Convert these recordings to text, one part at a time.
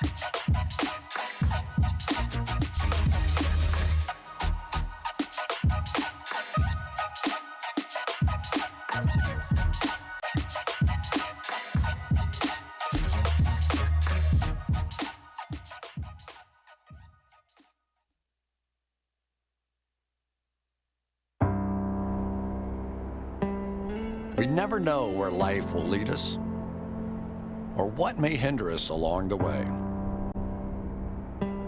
We never know where life will lead us or what may hinder us along the way.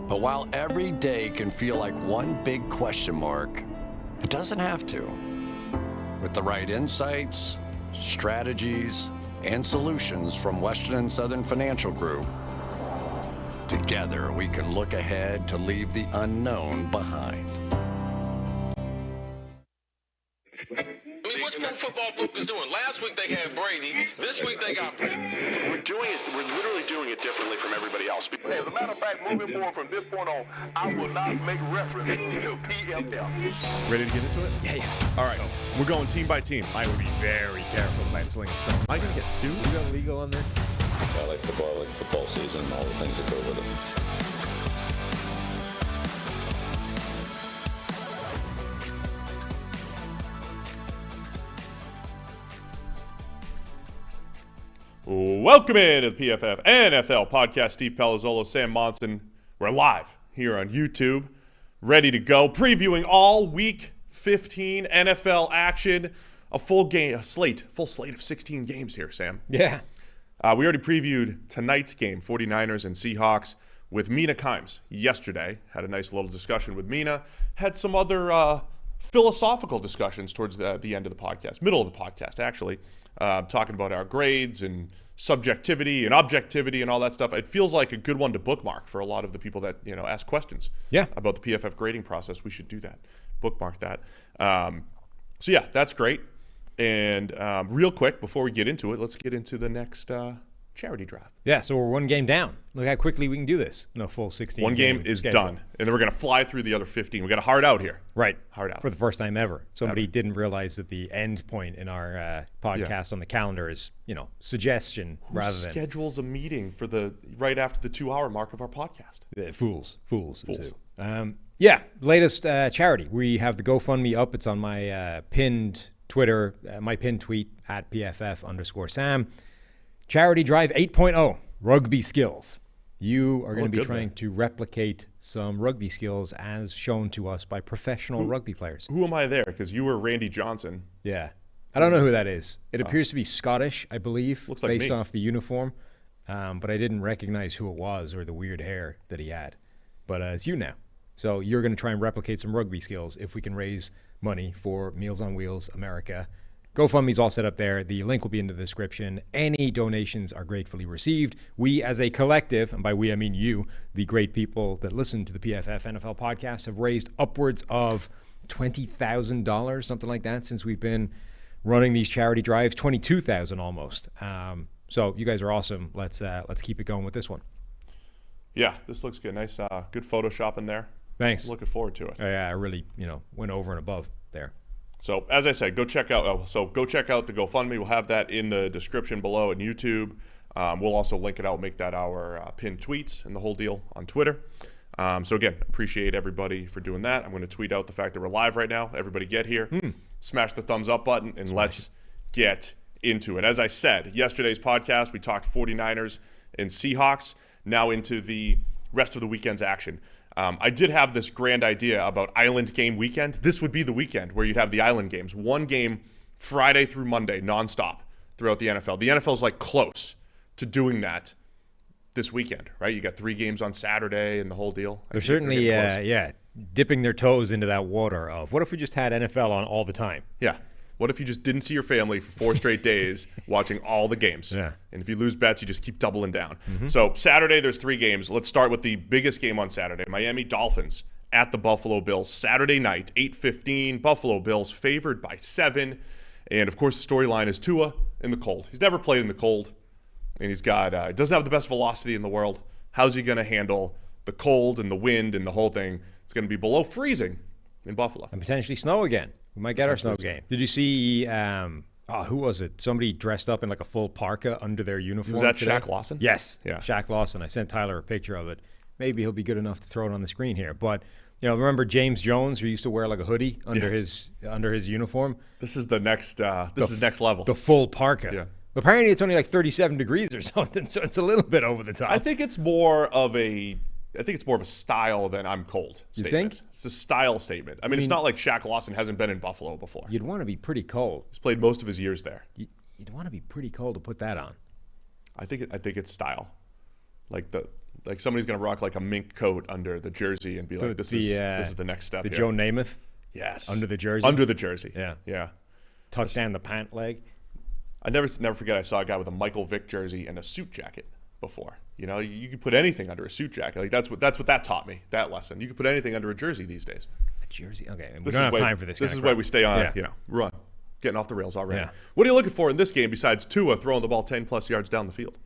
But while every day can feel like one big question mark, it doesn't have to. With the right insights, strategies, and solutions from Western and Southern Financial Group, together we can look ahead to leave the unknown behind. What's Pro Football Focus doing? Last week they had Brady. This week they got Brady. We're literally doing it differently from everybody else. As a matter of fact, moving forward from this point on, I will not make reference to PFF. Ready to get into it? Yeah. All right. We're going team by team. I would be very careful about slinging stone. Am I going to get sued? You got legal on this? I like football, I like football season, all the things that go with it. Welcome in to the PFF NFL podcast. Steve Palazzolo, Sam Monson. We're live here on YouTube, ready to go, previewing all Week 15 NFL action. A full slate of 16 games here, Sam. Yeah. We already previewed tonight's game, 49ers and Seahawks, with Mina Kimes yesterday. Had a nice little discussion with Mina. Had some other philosophical discussions towards the end of the podcast, middle of the podcast, actually, talking about our grades and subjectivity and objectivity and all that stuff. It feels like a good one to bookmark for a lot of the people that ask questions about the PFF grading process. We should do that, bookmark that. So yeah, that's great. And real quick, before we get into it, let's get into the next charity drive. Yeah, so we're one game down. Look how quickly we can do this in a full 16 One game is schedule. done, and then we're going to fly through the other 15. We got a hard out here. Right. Hard out. For the first time ever. Somebody didn't realize that the end point in our podcast on the calendar is, suggestion rather than... Who schedules a meeting for right after the 2-hour mark of our podcast? Fools. Yeah, latest charity. We have the GoFundMe up. It's on my pinned Twitter, my pinned tweet at PFF_Sam. Charity Drive 8.0, rugby skills. You are going to be trying to replicate some rugby skills as shown to us by professional rugby players. Who am I there? Because you were Randy Johnson. Yeah. I don't know who that is. It appears to be Scottish, I believe, Looks like based me. off the uniform. But I didn't recognize who it was or the weird hair that he had. But it's you now. So you're going to try and replicate some rugby skills if we can raise money for Meals on Wheels America. GoFundMe's all set up there. The link will be in the description. Any donations are gratefully received. We as a collective, and by we I mean you, the great people that listen to the PFF NFL podcast, have raised upwards of $20,000, something like that, since we've been running these charity drives, $22,000 almost. So you guys are awesome. Let's keep it going with this one. Yeah, this looks good. Nice, good Photoshop in there. Thanks. Looking forward to it. Yeah, I really, went over and above there. So as I said, go check out the GoFundMe. We'll have that in the description below in YouTube. We'll also link it out, make that our pinned tweets and the whole deal on Twitter. So again, appreciate everybody for doing that. I'm going to tweet out the fact that we're live right now. Everybody get here, smash the thumbs up button, and let's get into it. As I said, yesterday's podcast, we talked 49ers and Seahawks. Now into the rest of the weekend's action. I did have this grand idea about Island Game Weekend. This would be the weekend where you'd have the Island Games. One game Friday through Monday, nonstop throughout the NFL. The NFL is like close to doing that this weekend, right? You got 3 games on Saturday and the whole deal. They're certainly, dipping their toes into that water of what if we just had NFL on all the time? Yeah. What if you just didn't see your family for 4 straight days watching all the games? Yeah. And if you lose bets, you just keep doubling down. So Saturday, there's 3 games. Let's start with the biggest game on Saturday. Miami Dolphins at the Buffalo Bills. Saturday night, 8:15. Buffalo Bills favored by 7. And, of course, the storyline is Tua in the cold. He's never played in the cold. And he's got doesn't have the best velocity in the world. How's he going to handle the cold and the wind and the whole thing? It's going to be below freezing in Buffalo. And potentially snow again. We might get our snow game. Did you see Oh, who was it? Somebody dressed up in like a full parka under their uniform. Was that today. Shaq Lawson? Yes. Yeah. Shaq Lawson. I sent Tyler a picture of it. Maybe he'll be good enough to throw it on the screen here. But, remember James Jones, who used to wear like a hoodie under his uniform? This is the next next level. The full parka. Yeah. Apparently it's only like 37 degrees or something, so it's a little bit over the top. I think it's more of a style than I'm cold You statement. think? It's a style statement. I mean, it's not like Shaq Lawson hasn't been in Buffalo before. You'd want to be pretty cold. He's played most of his years there. You'd want to be pretty cold to put that on. I think it's style. Like somebody's gonna rock like a mink coat under the jersey and be like, this is the next step. The here. Joe Namath. Yes. Under the jersey. Under the jersey. Yeah. Yeah. Tuck down the pant leg. I never forget I saw a guy with a Michael Vick jersey and a suit jacket before. You could put anything under a suit jacket. Like that's what that taught me. That lesson. You could put anything under a jersey these days. A jersey. Okay. We don't have time for this. This is why we stay on. Run. Getting off the rails already. Yeah. What are you looking for in this game besides Tua throwing the ball 10+ yards down the field?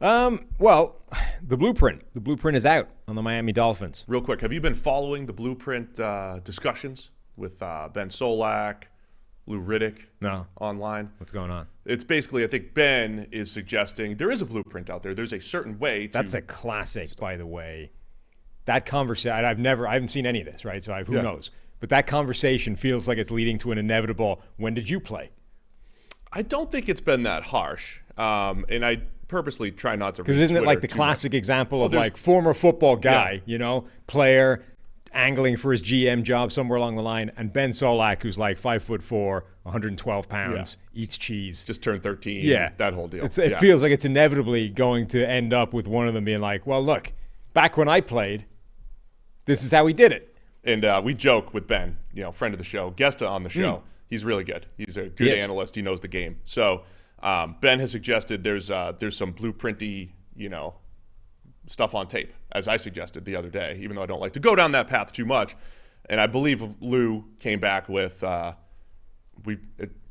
Well, the blueprint. The blueprint is out on the Miami Dolphins. Real quick, have you been following the blueprint discussions with Ben Solak, Lou Riddick? No. Online? What's going on? It's basically, I think Ben is suggesting there is a blueprint out there. There's a certain way to... That's a classic, by the way. That conversation, I haven't seen any of this, right? So who knows? But that conversation feels like it's leading to an inevitable, when did you play? I don't think it's been that harsh. And I purposely try not to... Because isn't it like the classic example of like former football guy, player angling for his GM job somewhere along the line, and Ben Solak, who's like 5'4", 112 pounds, eats cheese. Just turned 13. Yeah. That whole deal. It feels like it's inevitably going to end up with one of them being like, well, look, back when I played, this is how we did it. And we joke with Ben, friend of the show, guest on the show. He's really good. He's a good analyst. He knows the game. So Ben has suggested there's some blueprinty, stuff on tape, as I suggested the other day, even though I don't like to go down that path too much. And I believe Lou came back with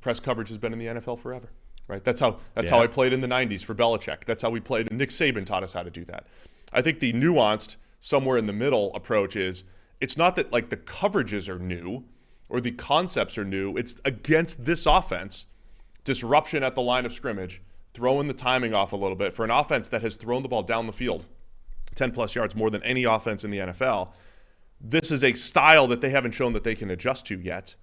press coverage has been in the NFL forever, right? That's how I played in the 90s for Belichick. That's how we played. And Nick Saban taught us how to do that. I think the nuanced, somewhere in the middle approach is it's not that like the coverages are new or the concepts are new. It's against this offense, disruption at the line of scrimmage, throwing the timing off a little bit for an offense that has thrown the ball down the field 10+ yards more than any offense in the NFL. This is a style that they haven't shown that they can adjust to yet,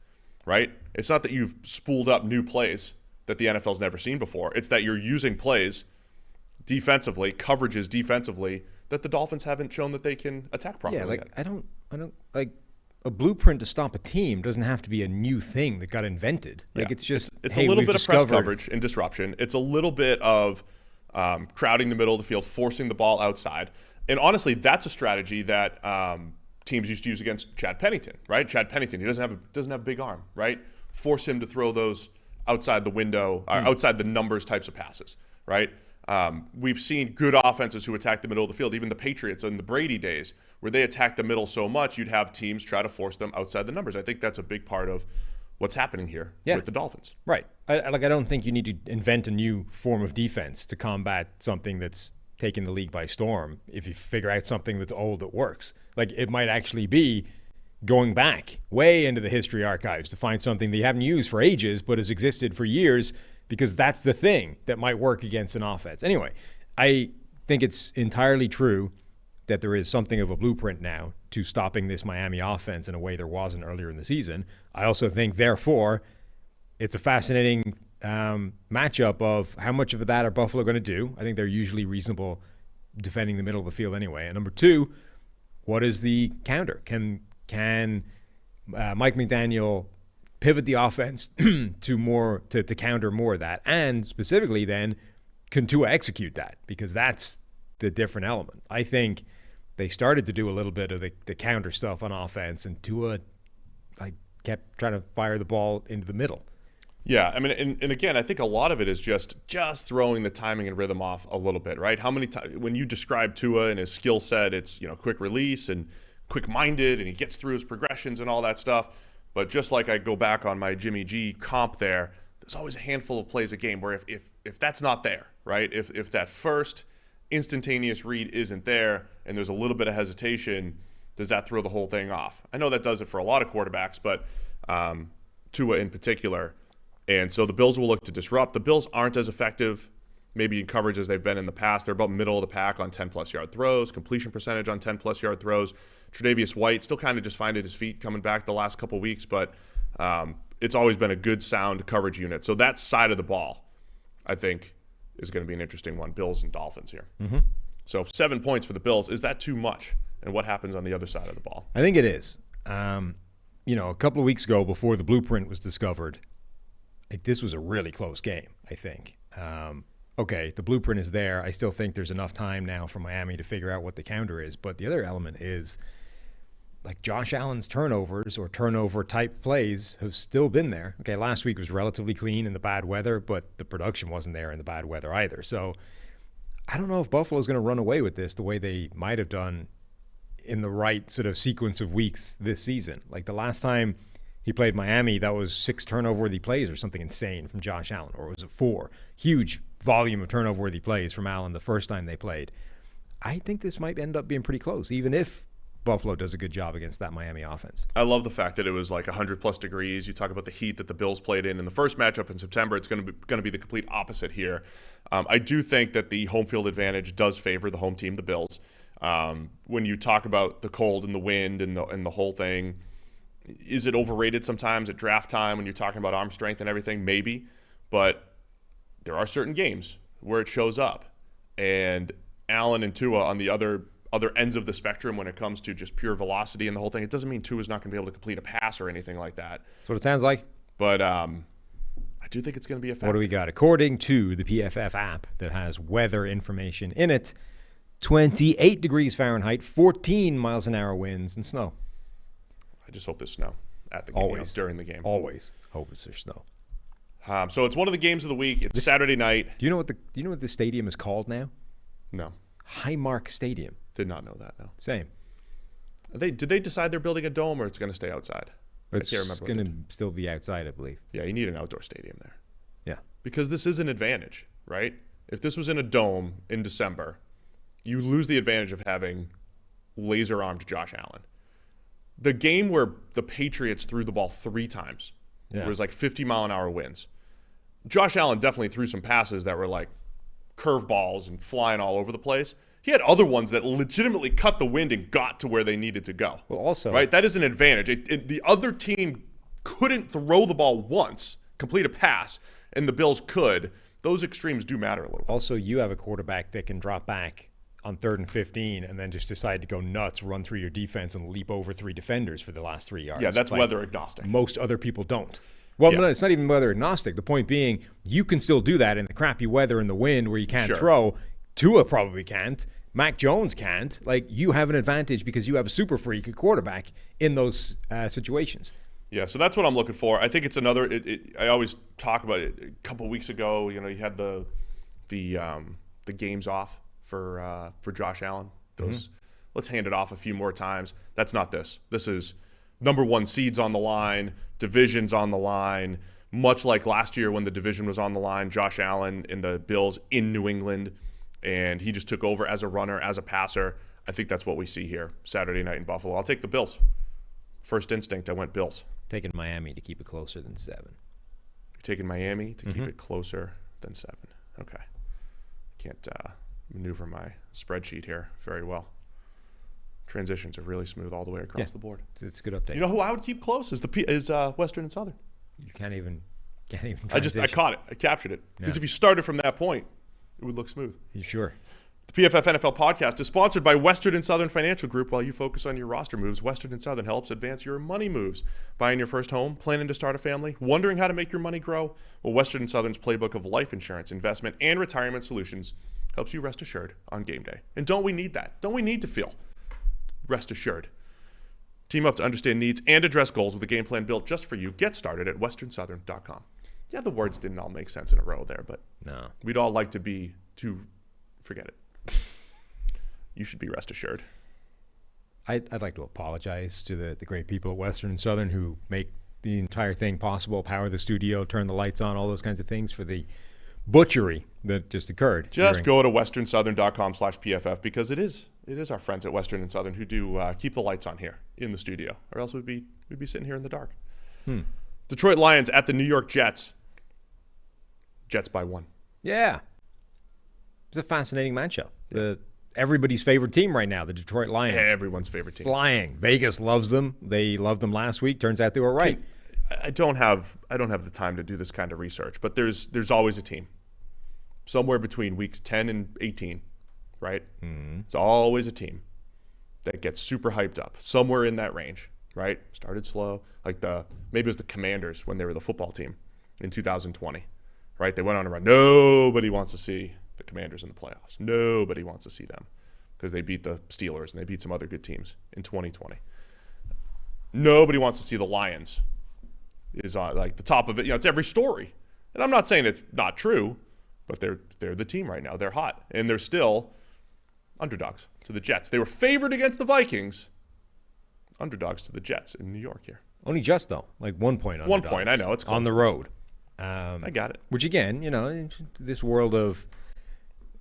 right? It's not that you've spooled up new plays that the NFL's never seen before. It's that you're using plays defensively, coverages defensively, that the Dolphins haven't shown that they can attack properly yet. I don't like a blueprint to stop a team doesn't have to be a new thing that got invented. Like it's just it's a little bit of press coverage and disruption. It's a little bit of crowding the middle of the field, forcing the ball outside. And honestly, that's a strategy that teams used to use against Chad Pennington, right? Chad Pennington, he doesn't have a big arm, right? Force him to throw those outside the window, outside the numbers types of passes, right? We've seen good offenses who attack the middle of the field, even the Patriots in the Brady days, where they attack the middle so much, you'd have teams try to force them outside the numbers. I think that's a big part of what's happening here with the Dolphins. Right. I don't think you need to invent a new form of defense to combat something that's taking the league by storm. If you figure out something that's old that works, like it might actually be going back way into the history archives to find something that you haven't used for ages but has existed for years, because that's the thing that might work against an offense. Anyway, I think it's entirely true that there is something of a blueprint now to stopping this Miami offense in a way there wasn't earlier in the season. I also think, therefore, it's a fascinating matchup of how much of that are Buffalo going to do. I think they're usually reasonable defending the middle of the field anyway. And number two, what is the counter? Can Mike McDaniel pivot the offense to counter more of that? And specifically then, can Tua execute that? Because that's the different element. I think they started to do a little bit of the counter stuff on offense, and Tua kept trying to fire the ball into the middle. Yeah, I mean, and again, I think a lot of it is just throwing the timing and rhythm off a little bit, right? How many times when you describe Tua and his skill set, it's quick release and quick-minded, and he gets through his progressions and all that stuff. But just like I go back on my Jimmy G comp there's always a handful of plays a game where if that's not there, right? If that first instantaneous read isn't there and there's a little bit of hesitation, does that throw the whole thing off? I know that does it for a lot of quarterbacks, but Tua in particular. And so the Bills will look to disrupt. The Bills aren't as effective maybe in coverage as they've been in the past. They're about middle of the pack on 10-plus yard throws, completion percentage on 10-plus yard throws. Tre'Davious White still kind of just finding his feet coming back the last couple weeks, but it's always been a good, sound coverage unit. So that side of the ball, I think, is going to be an interesting one, Bills and Dolphins here. Mm-hmm. So 7 points for the Bills. Is that too much? And what happens on the other side of the ball? I think it is. A couple of weeks ago, before the blueprint was discovered, this was a really close game, I think. Okay, the blueprint is there. I still think there's enough time now for Miami to figure out what the counter is. But the other element is, like, Josh Allen's turnovers or turnover-type plays have still been there. Okay, last week was relatively clean in the bad weather, but the production wasn't there in the bad weather either. So I don't know if Buffalo's going to run away with this the way they might have done in the right sort of sequence of weeks this season. Like the last time he played Miami, that was 6 turnover-worthy plays or something insane from Josh Allen, or was it 4? Huge volume of turnover-worthy plays from Allen the first time they played. I think this might end up being pretty close, even if Buffalo does a good job against that Miami offense. I love the fact that it was like 100-plus degrees. You talk about the heat that the Bills played in the first matchup in September. It's going to be the complete opposite here. I do think that the home field advantage does favor the home team, the Bills. When you talk about the cold and the wind and the whole thing, is it overrated sometimes at draft time when you're talking about arm strength and everything? Maybe, but there are certain games where it shows up, and Allen and Tua on the other ends of the spectrum when it comes to just pure velocity and the whole thing. It doesn't mean Tua's not going to be able to complete a pass or anything like that. That's what it sounds like. But I do think it's going to be a factor. What do we got? According to the PFF app that has weather information in it, 28 degrees Fahrenheit, 14 miles an hour winds, and snow. I just hope there's snow at the game, during the game. Always hope there's snow. So it's one of the games of the week. It's Saturday night. Do you know what the stadium is called now? No. Highmark Stadium. Did not know that. No. Same. Did they decide they're building a dome or it's going to stay outside? It's going to still be outside, I believe. Yeah, you need an outdoor stadium there. Yeah. Because this is an advantage, right? If this was in a dome in December, you lose the advantage of having laser-armed Josh Allen. The game where the Patriots threw the ball 3 times, it was like 50-mile-an-hour winds. Josh Allen definitely threw some passes that were like curveballs and flying all over the place. He had other ones that legitimately cut the wind and got to where they needed to go. Well, also, right, that is an advantage. The other team couldn't throw the ball once, complete a pass, and the Bills could. Those extremes do matter a little. Also, you have a quarterback that can drop back on 3rd and 15 and then just decide to go nuts, run through your defense, and leap over 3 defenders for the last 3 yards. Yeah, that's weather agnostic. Most other people don't. Well, no, it's not even weather agnostic. The point being, you can still do that in the crappy weather and the wind where you can't throw. Tua probably can't. Mac Jones can't. Like, you have an advantage because you have a super freak at quarterback in those situations. Yeah, so that's what I'm looking for. I think it's another. I always talk about it. A couple of weeks ago, you had the games off for Josh Allen. Let's hand it off a few more times. That's not this. This is number 1 seeds on the line, divisions on the line. Much like last year when the division was on the line, Josh Allen and the Bills in New England, and he just took over as a runner, as a passer. I think that's what we see here Saturday night in Buffalo. I'll take the Bills. First instinct, I went Bills. Taking Miami to keep it closer than 7. You're taking Miami to keep it closer than 7. Okay. Can't maneuver my spreadsheet here very well. Transitions are really smooth all the way across the board. It's a good update. You know who I would keep close is Western and Southern. You can't even transition. I caught it. I captured it. Because if you started from that point, it would look smooth. You sure? The PFF NFL podcast is sponsored by Western and Southern Financial Group. While you focus on your roster moves, Western and Southern helps advance your money moves. Buying your first home, planning to start a family, wondering how to make your money grow? Well, Western and Southern's playbook of life insurance, investment, and retirement solutions helps you rest assured on game day. And don't we need that? Don't we need to feel rest assured? Team up to understand needs and address goals with a game plan built just for you. Get started at westernsouthern.com. Yeah, the words didn't all make sense in a row there, but no, we'd all like to forget it. You should be rest assured. I'd like to apologize to the great people at Western and Southern who make the entire thing possible, power the studio, turn the lights on, all those kinds of things, for the butchery that just occurred. Just go to westernsouthern.com/PFF because it is our friends at Western and Southern who do keep the lights on here in the studio, or else we'd be sitting here in the dark. Detroit Lions at the New York Jets. Jets by 1. Yeah. It's a fascinating matchup. Everybody's favorite team right now, the Detroit Lions. Everyone's favorite team. Flying. Vegas loves them. They loved them last week. Turns out they were right. I don't have the time to do this kind of research, but there's always a team somewhere between weeks 10 and 18, right? Mm-hmm. It's always a team that gets super hyped up somewhere in that range, right? Started slow, like maybe it was the Commanders when they were the football team in 2020, right? They went on a run. Nobody wants to see the Commanders in the playoffs. Nobody wants to see them because they beat the Steelers and they beat some other good teams in 2020. Nobody wants to see the Lions is on like the top of it. It's every story. And I'm not saying it's not true, but they're the team right now. They're hot. And they're still underdogs to the Jets. They were favored against the Vikings. Underdogs to the Jets in New York here. Only just, though. Like 1 point underdogs. 1 point, I know. It's close. On the road. I got it. Which, again, this world of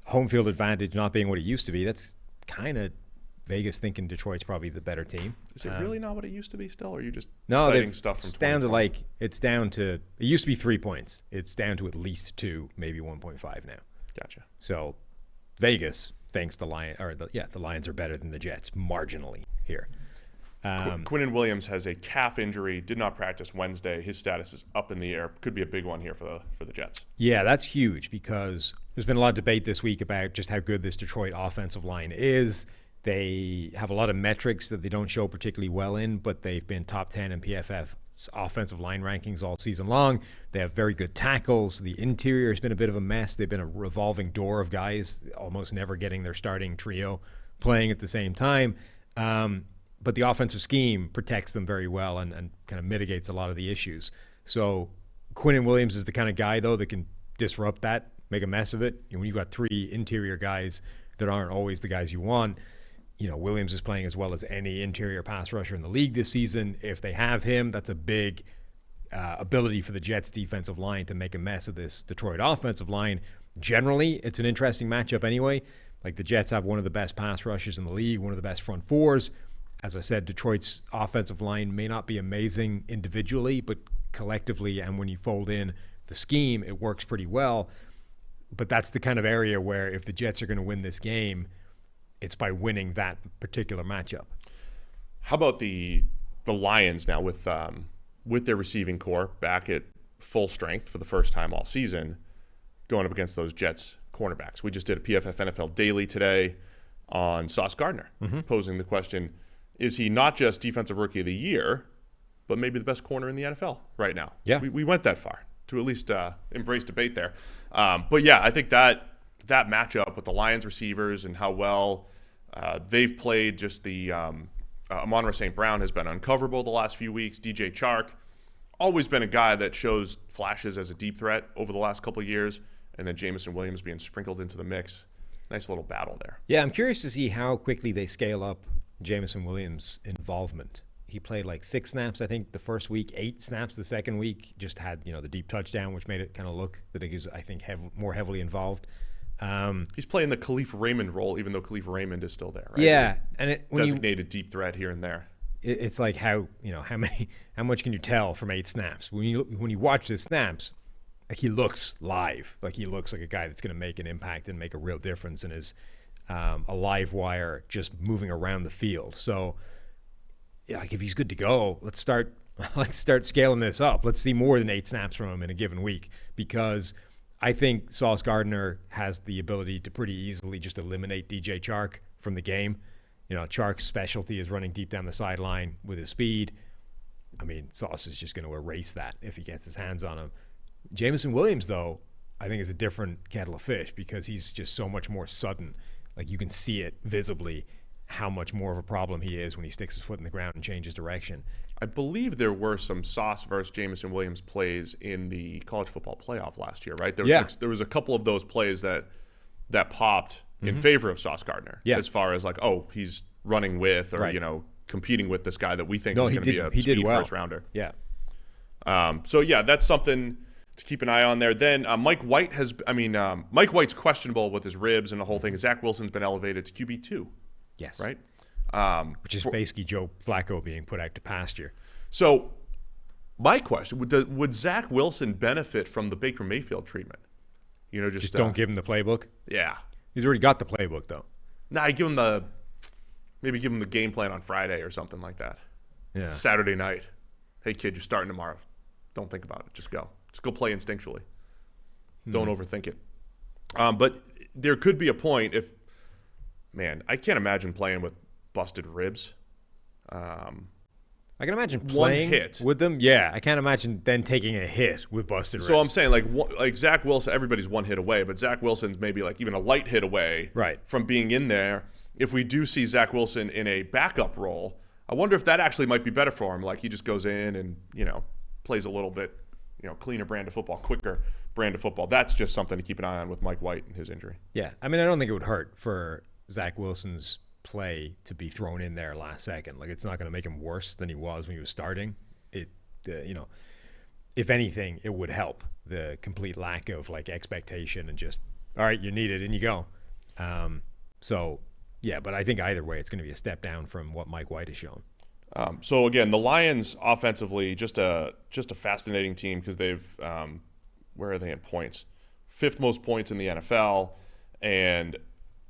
home field advantage not being what it used to be, that's kind of Vegas thinking Detroit's probably the better team. Is it really not what it used to be still? Or are you just citing citing stuff from 2020? It's down to, it used to be 3 points. It's down to at least 2, maybe 1.5 now. Gotcha. So Vegas thinks the Lions are better than the Jets marginally here. Quinnen Williams has a calf injury, did not practice Wednesday. His status is up in the air. Could be a big one here for the Jets. Yeah, that's huge because there's been a lot of debate this week about just how good this Detroit offensive line is. They have a lot of metrics that they don't show particularly well in, but they've been top 10 in PFF's offensive line rankings all season long. They have very good tackles. The interior has been a bit of a mess. They've been a revolving door of guys almost never getting their starting trio playing at the same time. But the offensive scheme protects them very well and kind of mitigates a lot of the issues. So Quinnen Williams is the kind of guy, though, that can disrupt that, make a mess of it. When you've got 3 interior guys that aren't always the guys you want, Williams is playing as well as any interior pass rusher in the league this season. If they have him, that's a big ability for the Jets defensive line to make a mess of this Detroit offensive line. Generally, it's an interesting matchup anyway. Like the Jets have one of the best pass rushers in the league, one of the best front fours. As I said, Detroit's offensive line may not be amazing individually, but collectively, and when you fold in the scheme, it works pretty well. But that's the kind of area where if the Jets are going to win this game, it's by winning that particular matchup. How about the Lions now with their receiving core back at full strength for the first time all season, going up against those Jets cornerbacks? We just did a PFF NFL Daily today on Sauce Gardner, posing the question, is he not just Defensive Rookie of the Year, but maybe the best corner in the NFL right now? Yeah. We went that far to at least embrace debate there. But yeah, I think that matchup with the Lions receivers and how well they've played, just the Amon-Ra St. Brown has been uncoverable the last few weeks. DJ Chark, always been a guy that shows flashes as a deep threat over the last couple of years, and then Jameson Williams being sprinkled into the mix. Nice little battle there. Yeah, I'm curious to see how quickly they scale up Jameson Williams' involvement. He played like 6 snaps, I think, the first week, 8 snaps the second week. Just had, the deep touchdown, which made it kind of look that he was, I think, more heavily involved. He's playing the Khalif Raymond role, even though Khalif Raymond is still there, right? Yeah, and designated deep threat here and there. It's like how much can you tell from 8 snaps? When you watch the snaps, like he looks live, like he looks like a guy that's going to make an impact and make a real difference and is a live wire just moving around the field. So, like if he's good to go, let's start scaling this up. Let's see more than 8 snaps from him in a given week, because I think Sauce Gardner has the ability to pretty easily just eliminate DJ Chark from the game. Chark's specialty is running deep down the sideline with his speed. I mean, Sauce is just going to erase that if he gets his hands on him. Jameson Williams, though, I think is a different kettle of fish because he's just so much more sudden. Like you can see it visibly how much more of a problem he is when he sticks his foot in the ground and changes direction. I believe there were some Sauce versus Jameson Williams plays in the college football playoff last year, right? There was a couple of those plays that popped in favor of Sauce Gardner, as far as like, oh, he's running with or competing with this guy that we think is going to be a speed first rounder. Yeah. So yeah, that's something to keep an eye on there. Then Mike White's questionable with his ribs and the whole thing. Zach Wilson's been elevated to QB2. Yes. Right? Which is basically Joe Flacco being put out to pasture. So my question, would Zach Wilson benefit from the Baker Mayfield treatment? Just don't give him the playbook. Yeah. He's already got the playbook, though. Nah, give him maybe give him the game plan on Friday or something like that. Yeah. Saturday night. Hey, kid, you're starting tomorrow. Don't think about it. Just go. Just go play instinctually. Don't overthink it. But there could be a point if, man, I can't imagine playing with busted ribs. I can imagine One playing hit. with them. Yeah, I can't imagine then taking a hit with busted ribs. So I'm saying like Zach Wilson, everybody's one hit away, but Zach Wilson's maybe like even a light hit away from being in there. If we do see Zach Wilson in a backup role, I wonder if that actually might be better for him. Like he just goes in and, plays a little bit, cleaner brand of football, quicker brand of football. That's just something to keep an eye on with Mike White and his injury. Yeah, I mean, I don't think it would hurt for Zach Wilson's play to be thrown in there last second. Like, it's not going to make him worse than he was when he was starting. If anything, it would help the complete lack of like expectation and just, all right, you need it and you go. Yeah, but I think either way, it's going to be a step down from what Mike White has shown. So again, the Lions offensively, just a fascinating team because they've where are they in points? 5th most points in the NFL, and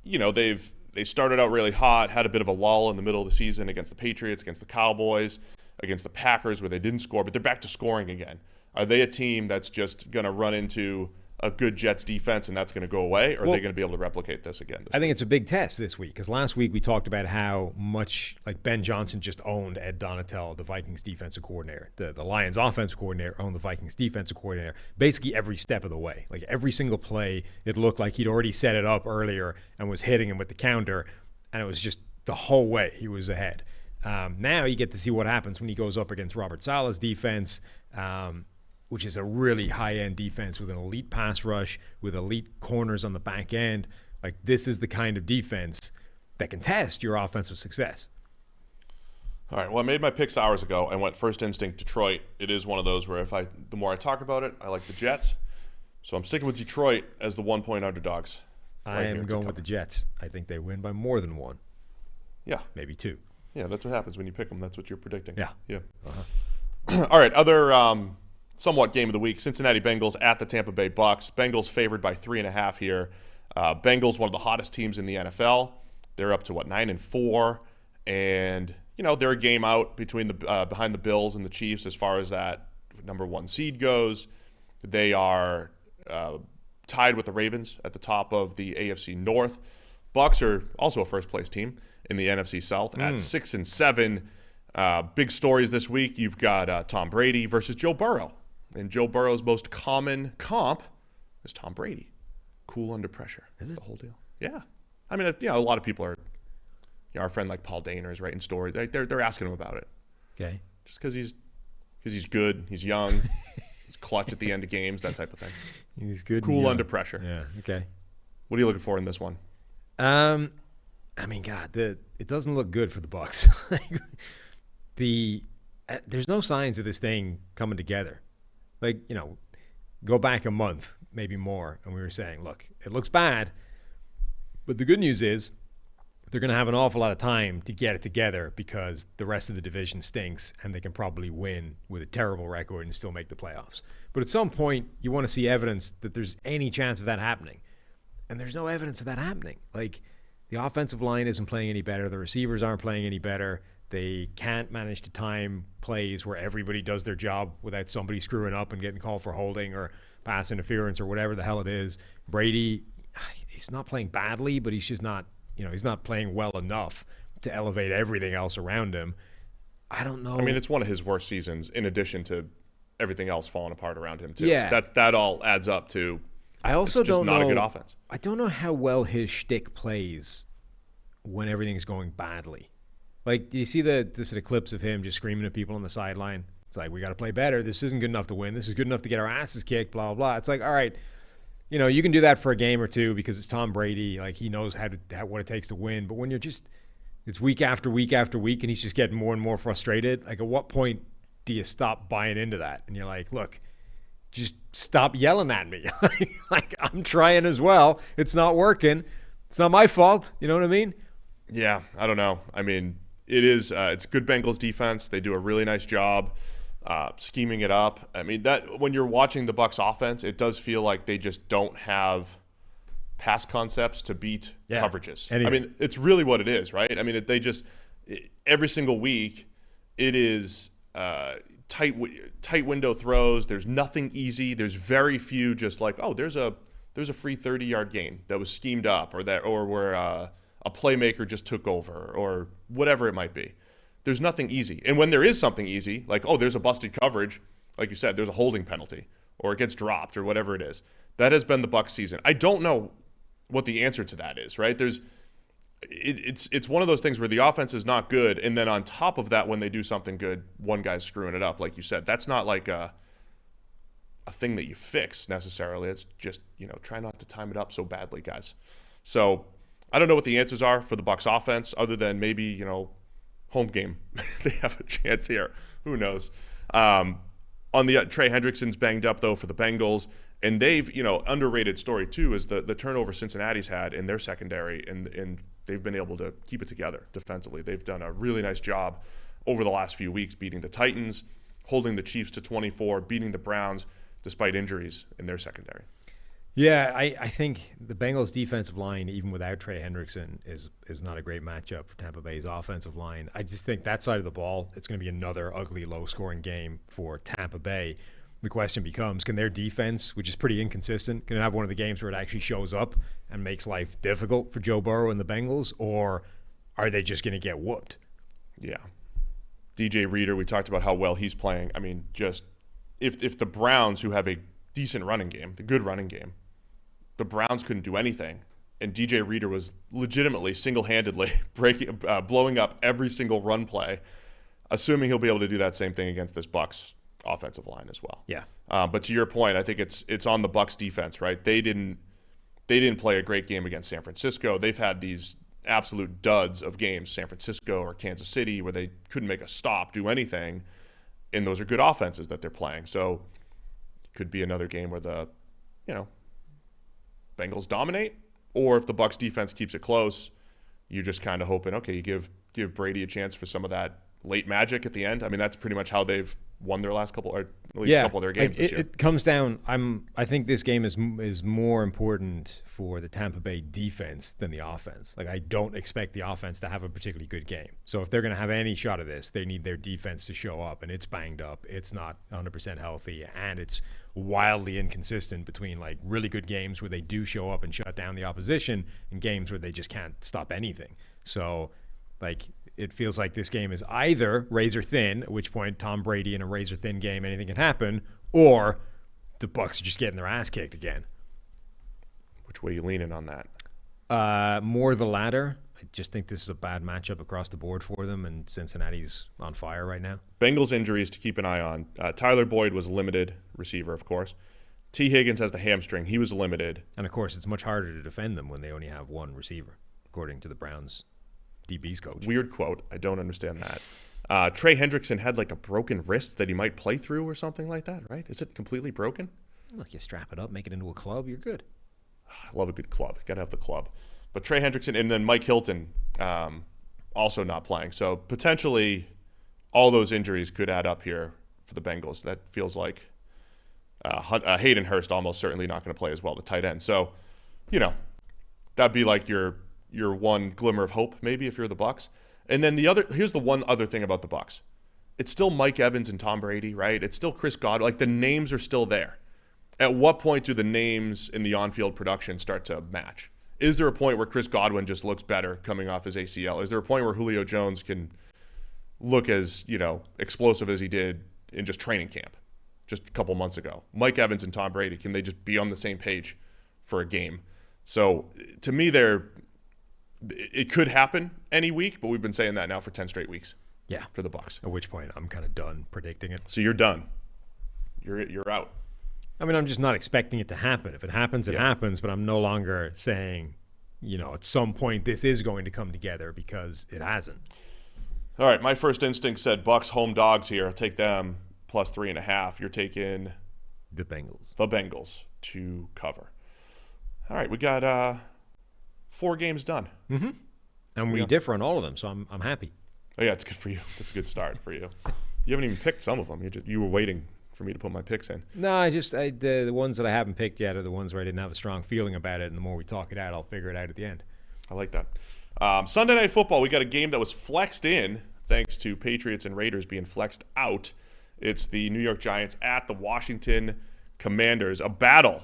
they started out really hot, had a bit of a lull in the middle of the season against the Patriots, against the Cowboys, against the Packers where they didn't score, but they're back to scoring again. Are they a team that's just going to run into a good Jets defense and that's going to go away, or are they going to be able to replicate this again? I think it's a big test this week because last week we talked about how much like Ben Johnson just owned Ed Donatel, the Vikings defensive coordinator. The Lions offensive coordinator owned the Vikings defensive coordinator basically every step of the way. Like every single play, it looked like he'd already set it up earlier and was hitting him with the counter, and it was just the whole way he was ahead. Now you get to see what happens when he goes up against Robert Saleh's defense, which is a really high-end defense with an elite pass rush, with elite corners on the back end. Like, this is the kind of defense that can test your offensive success. All right, well, I made my picks hours ago. I went first instinct Detroit. It is one of those where the more I talk about it, I like the Jets. So I'm sticking with Detroit as the 1-point underdogs. I am going with the Jets. I think they win by more than 1. Yeah. Maybe 2. Yeah, that's what happens when you pick them. That's what you're predicting. Yeah. Uh-huh. All right, other somewhat game of the week, Cincinnati Bengals at the Tampa Bay Bucs. Bengals favored by 3.5 here. Bengals, one of the hottest teams in the NFL. They're up to 9-4, and they're a game out between behind the Bills and the Chiefs as far as that number 1 seed goes. They are tied with the Ravens at the top of the AFC North. Bucs are also a first-place team in the NFC South at 6-7. Big stories this week. You've got Tom Brady versus Joe Burrow. And Joe Burrow's most common comp is Tom Brady. Cool under pressure. Is it the whole deal? Yeah. I mean, a lot of people are. Our friend like Paul Daner is writing stories. They're asking him about it. Okay. Just because he's good, he's young, he's clutch at the end of games, that type of thing. He's good. Cool under pressure. Yeah. Okay. What are you looking for in this one? I mean, God, it doesn't look good for the Bucs. There's no signs of this thing coming together. Like, go back a month, maybe more, and we were saying, look, it looks bad, but the good news is they're going to have an awful lot of time to get it together because the rest of the division stinks and they can probably win with a terrible record and still make the playoffs. But at some point, you want to see evidence that there's any chance of that happening. And there's no evidence of that happening. Like, the offensive line isn't playing any better. The receivers aren't playing any better. They can't manage to time plays where everybody does their job without somebody screwing up and getting called for holding or pass interference or whatever the hell it is. Brady, he's not playing badly, but he's just not, he's not playing well enough to elevate everything else around him. I don't know. I mean, it's one of his worst seasons in addition to everything else falling apart around him, too. Yeah. That all adds up to I also it's just don't not know, a good offense. I don't know how well his shtick plays when everything's going badly. Like, do you see the sort of clips of him just screaming at people on the sideline? It's like, we got to play better. This isn't good enough to win. This is good enough to get our asses kicked, blah, blah, blah. It's like, all right, you can do that for a game or two because it's Tom Brady. Like, he knows what it takes to win. But when it's week after week after week and he's just getting more and more frustrated, like, at what point do you stop buying into that? And you're like, look, just stop yelling at me. Like, I'm trying as well. It's not working. It's not my fault. You know what I mean? Yeah, I don't know. I mean, it is. It's good Bengals defense. They do a really nice job scheming it up. I mean, that when you're watching the Bucs offense, it does feel like they just don't have pass concepts to beat coverages. I mean, it's really what it is, right? I mean, every single week, it is tight window throws. There's nothing easy. There's very few just like, oh, there's a free 30-yard gain that was schemed up, or where a playmaker just took over, or whatever it might be. There's nothing easy. And when there is something easy, like, oh, there's a busted coverage, like you said, there's a holding penalty, or it gets dropped, or whatever it is. That has been the Bucs season. I don't know what the answer to that is, right? It's one of those things where the offense is not good, and then on top of that, when they do something good, one guy's screwing it up, like you said. That's not like a thing that you fix necessarily. It's just, try not to time it up so badly, guys. So I don't know what the answers are for the Bucs offense, other than maybe, home game. They have a chance here. Who knows? On the Trey Hendrickson's banged up, though, for the Bengals. And they've, underrated story, too, is the turnover Cincinnati's had in their secondary, and they've been able to keep it together defensively. They've done a really nice job over the last few weeks, beating the Titans, holding the Chiefs to 24, beating the Browns despite injuries in their secondary. Yeah, I think the Bengals' defensive line, even without Trey Hendrickson, is not a great matchup for Tampa Bay's offensive line. I just think that side of the ball, it's going to be another ugly, low-scoring game for Tampa Bay. The question becomes, can their defense, which is pretty inconsistent, can it have one of the games where it actually shows up and makes life difficult for Joe Burrow and the Bengals, or are they just going to get whooped? Yeah. DJ Reader, we talked about how well he's playing. I mean, just if the Browns, who have a decent running game, the good running game, the Browns couldn't do anything, and DJ Reader was legitimately single-handedly blowing up every single run play, assuming he'll be able to do that same thing against this Bucs offensive line as well. Yeah. But to your point, I think it's on the Bucs defense, right? They didn't play a great game against San Francisco. They've had these absolute duds of games, San Francisco or Kansas City, where they couldn't make a stop, do anything, and those are good offenses that they're playing. So it could be another game where the, Bengals dominate, or if the Bucs defense keeps it close, you're just kind of hoping, okay, you give Brady a chance for some of that late magic at the end. I mean, that's pretty much how they've won their last couple, or at least a couple of their games this year. It comes down. I think this game is more important for the Tampa Bay defense than the offense. Like, I don't expect the offense to have a particularly good game. So if they're going to have any shot of this, they need their defense to show up, and it's banged up. It's not 100% healthy, and it's wildly inconsistent between like really good games where they do show up and shut down the opposition and games where they just can't stop anything. So like, it feels like this game is either razor thin, at which point Tom Brady in a razor thin game, anything can happen, or the Bucs are just getting their ass kicked again. Which way are you leaning on that? More the latter. I just think this is a bad matchup across the board for them, and Cincinnati's on fire right now. Bengals injuries to keep an eye on. Tyler Boyd was a limited receiver, of course. T. Higgins has the hamstring. He was limited. And, of course, it's much harder to defend them when they only have one receiver, according to the Browns' DB's coach. Weird quote. I don't understand that. Trey Hendrickson had like a broken wrist that he might play through or something like that, right? Is it completely broken? Look, you strap it up, make it into a club, you're good. I love a good club. Got to have the club. But Trey Hendrickson and then Mike Hilton also not playing. So potentially all those injuries could add up here for the Bengals. That feels like Hayden Hurst almost certainly not going to play as well, the tight end. So, that'd be like your one glimmer of hope, maybe, if you're the Bucs. And then here's the one other thing about the Bucs. It's still Mike Evans and Tom Brady, right? It's still Chris Godwin. Like, the names are still there. At what point do the names in the on-field production start to match? Is there a point where Chris Godwin just looks better coming off his ACL? Is there a point where Julio Jones can look as, explosive as he did in just training camp just a couple months ago? Mike Evans and Tom Brady, can they just be on the same page for a game? So, to me, it could happen any week, but we've been saying that now for 10 straight weeks. Yeah. For the Bucs. At which point I'm kind of done predicting it. So you're done. You're out. I mean, I'm just not expecting it to happen. If it happens, it happens, but I'm no longer saying, at some point this is going to come together, because it hasn't. All right, my first instinct said Bucs home dogs here. I'll take them plus 3.5. You're taking the Bengals. The Bengals to cover. All right, we got 4 games done. Mm-hmm. And we differ on all of them, so I'm happy. Oh, yeah, it's good for you. That's a good start for you. You haven't even picked some of them. You were waiting for me to put my picks in. No, the ones that I haven't picked yet are the ones where I didn't have a strong feeling about it, and the more we talk it out, I'll figure it out at the end. I like that. Sunday Night Football, we got a game that was flexed in thanks to Patriots and Raiders being flexed out. It's the New York Giants at the Washington Commanders, a battle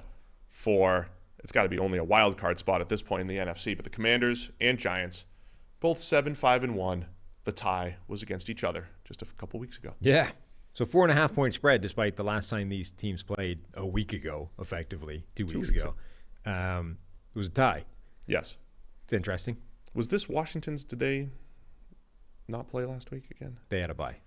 for, it's got to be only a wild card spot at this point in the NFC, but the Commanders and Giants, both 7-5-1. The tie was against each other just a couple weeks ago. Yeah. So 4.5-point spread, despite the last time these teams played a week ago, effectively, 2 weeks ago. It was a tie. Yes. It's interesting. Was this Washington's, did they not play last week again? They had a bye.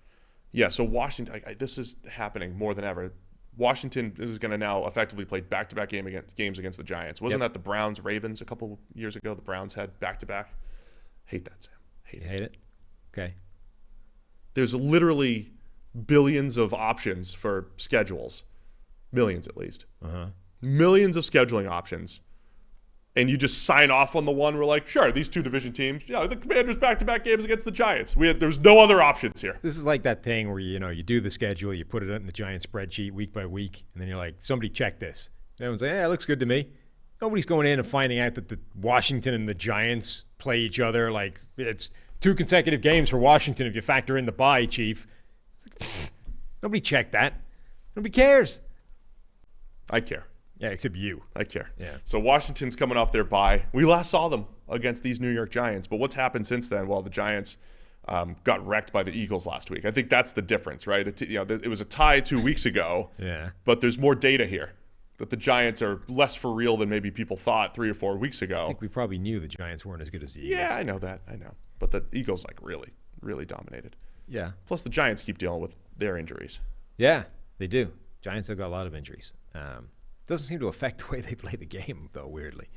Yeah, so Washington, this is happening more than ever. Washington is going to now effectively play back-to-back games against the Giants. Wasn't that the Browns-Ravens a couple years ago? The Browns had back-to-back. Hate that, Sam. Hate it? Okay. There's literally billions of options for schedules. Millions, at least. Millions of scheduling options. And you just sign off on the one. We're like, sure, these two division teams. Yeah, the Commanders back-to-back games against the Giants. There's no other options here. This is like that thing where you do the schedule, you put it in the Giant spreadsheet week by week, and then you're like, somebody check this. And everyone's like, yeah, it looks good to me. Nobody's going in and finding out that the Washington and the Giants play each other. Like, it's 2 consecutive games for Washington if you factor in the bye, Chief. Nobody checked that. Nobody cares. I care. Yeah, except you. I care. Yeah. So Washington's coming off their bye. We last saw them against these New York Giants, but what's happened since then? Well, the Giants got wrecked by the Eagles last week. I think that's the difference, right? It was a tie 2 weeks ago. Yeah. But there's more data here that the Giants are less for real than maybe people thought 3 or 4 weeks ago. I think we probably knew the Giants weren't as good as the Eagles. Yeah, I know that. I know. But the Eagles really, really dominated. Yeah. Plus the Giants keep dealing with their injuries. Yeah, they do. Giants have got a lot of injuries. Doesn't seem to affect the way they play the game, though, weirdly.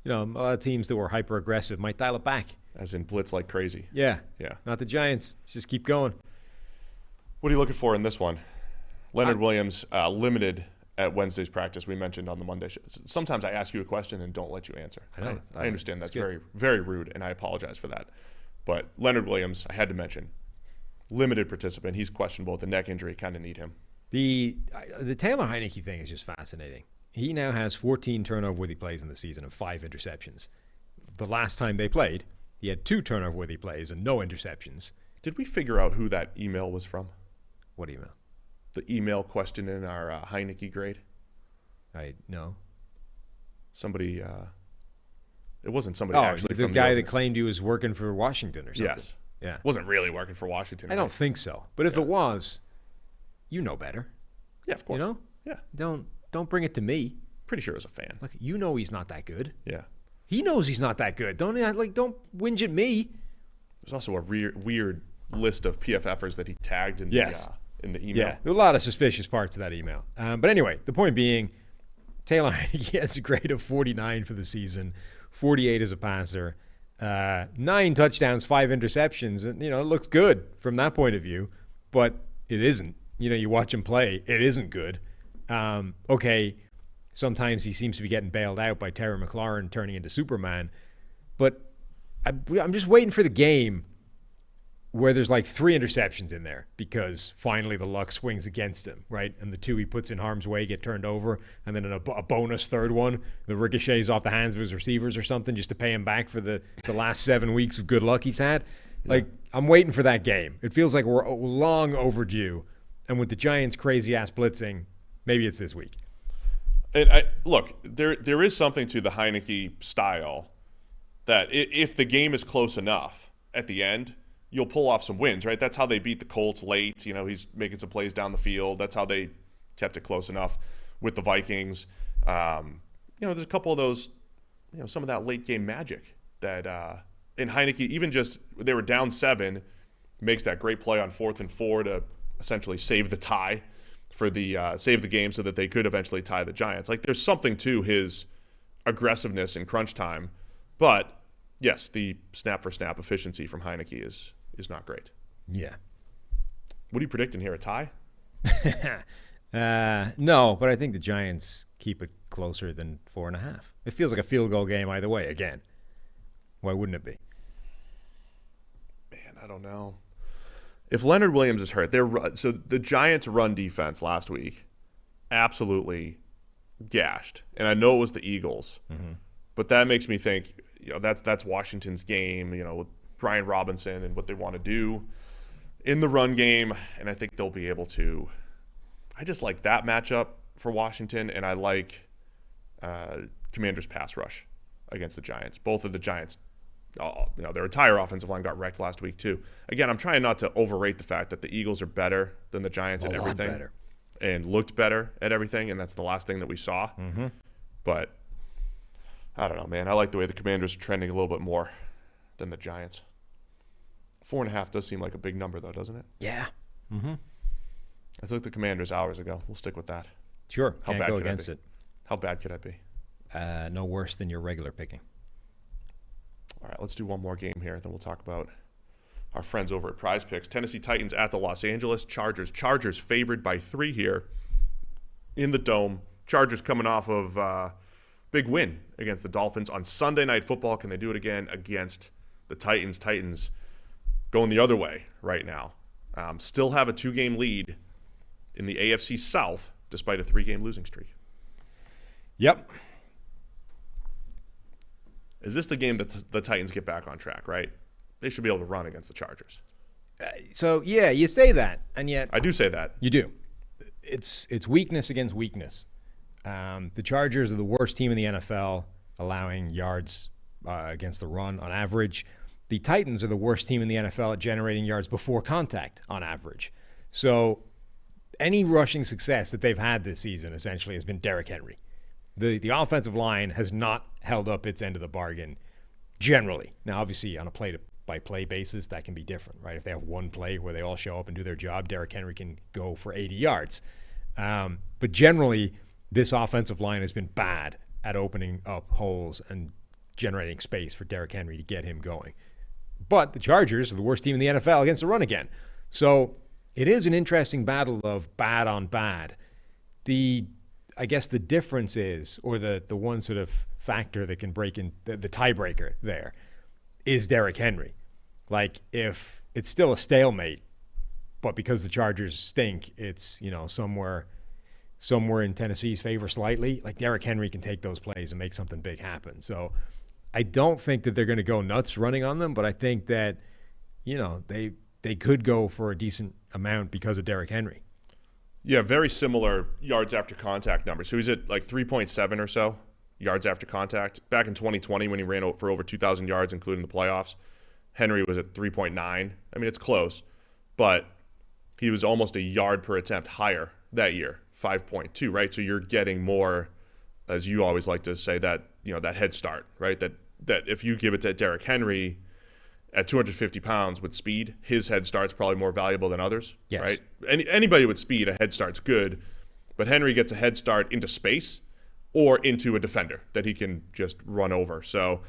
A lot of teams that were hyper-aggressive might dial it back. As in blitz like crazy. Yeah. Yeah. Not the Giants. Let's just keep going. What are you looking for in this one? Leonard Williams, limited at Wednesday's practice. We mentioned on the Monday show. Sometimes I ask you a question and don't let you answer. I know. I understand that's very, very rude, and I apologize for that. But Leonard Williams, I had to mention, limited participant. He's questionable with a neck injury. Kind of need him. The Taylor Heineke thing is just fascinating. He now has 14 turnover-worthy plays in the season and 5 interceptions. The last time they played, he had 2 turnover-worthy plays and no interceptions. Did we figure out who that email was from? What email? The email question in our Heineke grade? No. Somebody, it wasn't somebody actually the from guy the that claimed he was working for Washington or something. Yes. Yeah. Wasn't really working for Washington. I don't think so. But if it was, you know better. Yeah, of course. Yeah. Don't bring it to me. Pretty sure it was a fan. Look, he's not that good. Yeah. He knows he's not that good. Don't whinge at me. There's also a weird list of PFFers that he tagged in the email. Yeah, there are a lot of suspicious parts of that email. But anyway, the point being, Taylor Heineke has a grade of 49 for the season, 48 as a passer, 9 touchdowns, 5 interceptions. And, it looks good from that point of view, but it isn't. You watch him play, it isn't good. Okay, sometimes he seems to be getting bailed out by Terry McLaurin turning into Superman, but I'm just waiting for the game where there's like 3 interceptions in there because finally the luck swings against him, right? And the 2 he puts in harm's way get turned over, and then a bonus third one, the ricochets off the hands of his receivers or something just to pay him back for the last 7 weeks of good luck he's had. Yeah. Like, I'm waiting for that game. It feels like we're long overdue. And with the Giants' crazy-ass blitzing, maybe it's this week. And look, there is something to the Heineke style that if the game is close enough at the end, you'll pull off some wins, right? That's how they beat the Colts late. He's making some plays down the field. That's how they kept it close enough with the Vikings. There's a couple of those, some of that late game magic that in Heineke, even just they were down 7, makes that great play on 4th and 4 to essentially save the tie for save the game so that they could eventually tie the Giants. Like, there's something to his aggressiveness in crunch time, but yes, the snap for snap efficiency from Heineke is not great. Yeah. What are you predicting here? A tie? No, but I think the Giants keep it closer than 4.5. It feels like a field goal game either way. Again, why wouldn't it be? Man, I don't know. if Leonard Williams is hurt, so the Giants' run defense last week absolutely gashed, and I know it was the Eagles, but that makes me think, that's Washington's game, with Brian Robinson and what they want to do in the run game, and I think they'll be able to. I just like that matchup for Washington, and I like Commanders' pass rush against the Giants. Both of the Giants, their entire offensive line got wrecked last week too. Again, I'm trying not to overrate the fact that the Eagles are better than the Giants at everything. Better. And looked better at everything, and that's the last thing that we saw. But I don't know, man. I like the way the Commanders are trending a little bit more than the Giants. 4.5 does seem like a big number, though, doesn't it? Yeah. I took the Commanders hours ago. We'll stick with that. Sure. Can't go against it. How bad could I be? No worse than your regular picking. All right, let's do one more game here. Then we'll talk about our friends over at PrizePicks. Tennessee Titans at the Los Angeles Chargers. Chargers favored by 3 here in the Dome. Chargers coming off of big win against the Dolphins on Sunday Night Football. Can they do it again against the Titans? Titans going the other way right now. Still have a 2-game lead in the AFC South despite a 3-game losing streak. Yep. Is this the game that the Titans get back on track, right? They should be able to run against the Chargers. So, yeah, you say that, and yet... I do say that. You do. It's weakness against weakness. The Chargers are the worst team in the NFL, allowing yards against the run on average. The Titans are the worst team in the NFL at generating yards before contact on average. So any rushing success that they've had this season essentially has been Derrick Henry. The offensive line has not held up its end of the bargain generally. Now, obviously, on a play-by-play basis, that can be different, right? If they have one play where they all show up and do their job, Derrick Henry can go for 80 yards. But generally, this offensive line has been bad at opening up holes and generating space for Derrick Henry to get him going. But the Chargers are the worst team in the NFL against the run again. So it is an interesting battle of bad on bad. I guess the difference is, or the one sort of factor that can break in, the tiebreaker there, is Derrick Henry. Like, if it's still a stalemate, but because the Chargers stink, it's, somewhere in Tennessee's favor slightly, like Derrick Henry can take those plays and make something big happen. So I don't think that they're going to go nuts running on them, but I think that, they could go for a decent amount because of Derrick Henry. Yeah, very similar yards after contact numbers. So he's at like 3.7 or so yards after contact. Back in 2020 when he ran for over 2,000 yards, including the playoffs, Henry was at 3.9. I mean, it's close, but he was almost a yard per attempt higher that year, 5.2, right? So you're getting more, as you always like to say, that that head start, right? That if you give it to Derrick Henry at 250 pounds with speed, his head start's probably more valuable than others, yes. Right? Anybody with speed, a head start's good, but Henry gets a head start into space or into a defender that he can just run over. So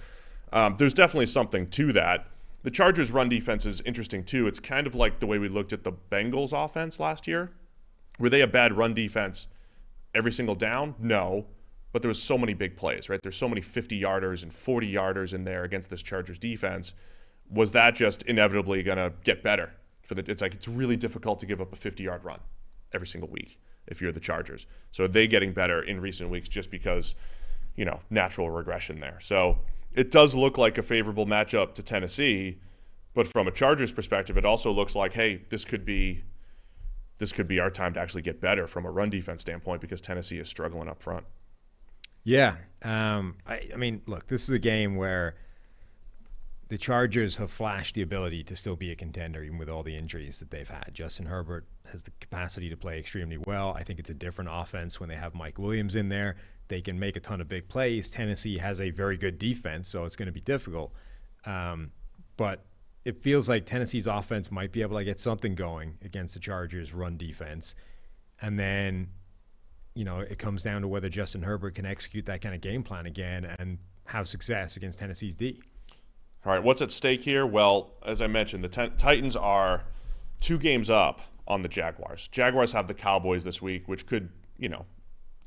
there's definitely something to that. The Chargers' run defense is interesting too. It's kind of like the way we looked at the Bengals' offense last year. Were they a bad run defense every single down? No, but there was so many big plays, right? There's so many 50-yarders and 40-yarders in there against this Chargers defense. Was that just inevitably going to get better? It's really difficult to give up a 50-yard run every single week if you're the Chargers. So are they getting better in recent weeks just because, natural regression there? So it does look like a favorable matchup to Tennessee, but from a Chargers perspective, it also looks like, hey, this could be our time to actually get better from a run defense standpoint because Tennessee is struggling up front. Yeah. I mean, look, this is a game where the Chargers have flashed the ability to still be a contender even with all the injuries that they've had. Justin Herbert has the capacity to play extremely well. I think it's a different offense when they have Mike Williams in there. They can make a ton of big plays. Tennessee has a very good defense, so it's going to be difficult. But it feels like Tennessee's offense might be able to get something going against the Chargers' run defense. And then, it comes down to whether Justin Herbert can execute that kind of game plan again and have success against Tennessee's D. All right, what's at stake here? Well, as I mentioned, the Titans are 2 games up on the Jaguars. Jaguars have the Cowboys this week, which could,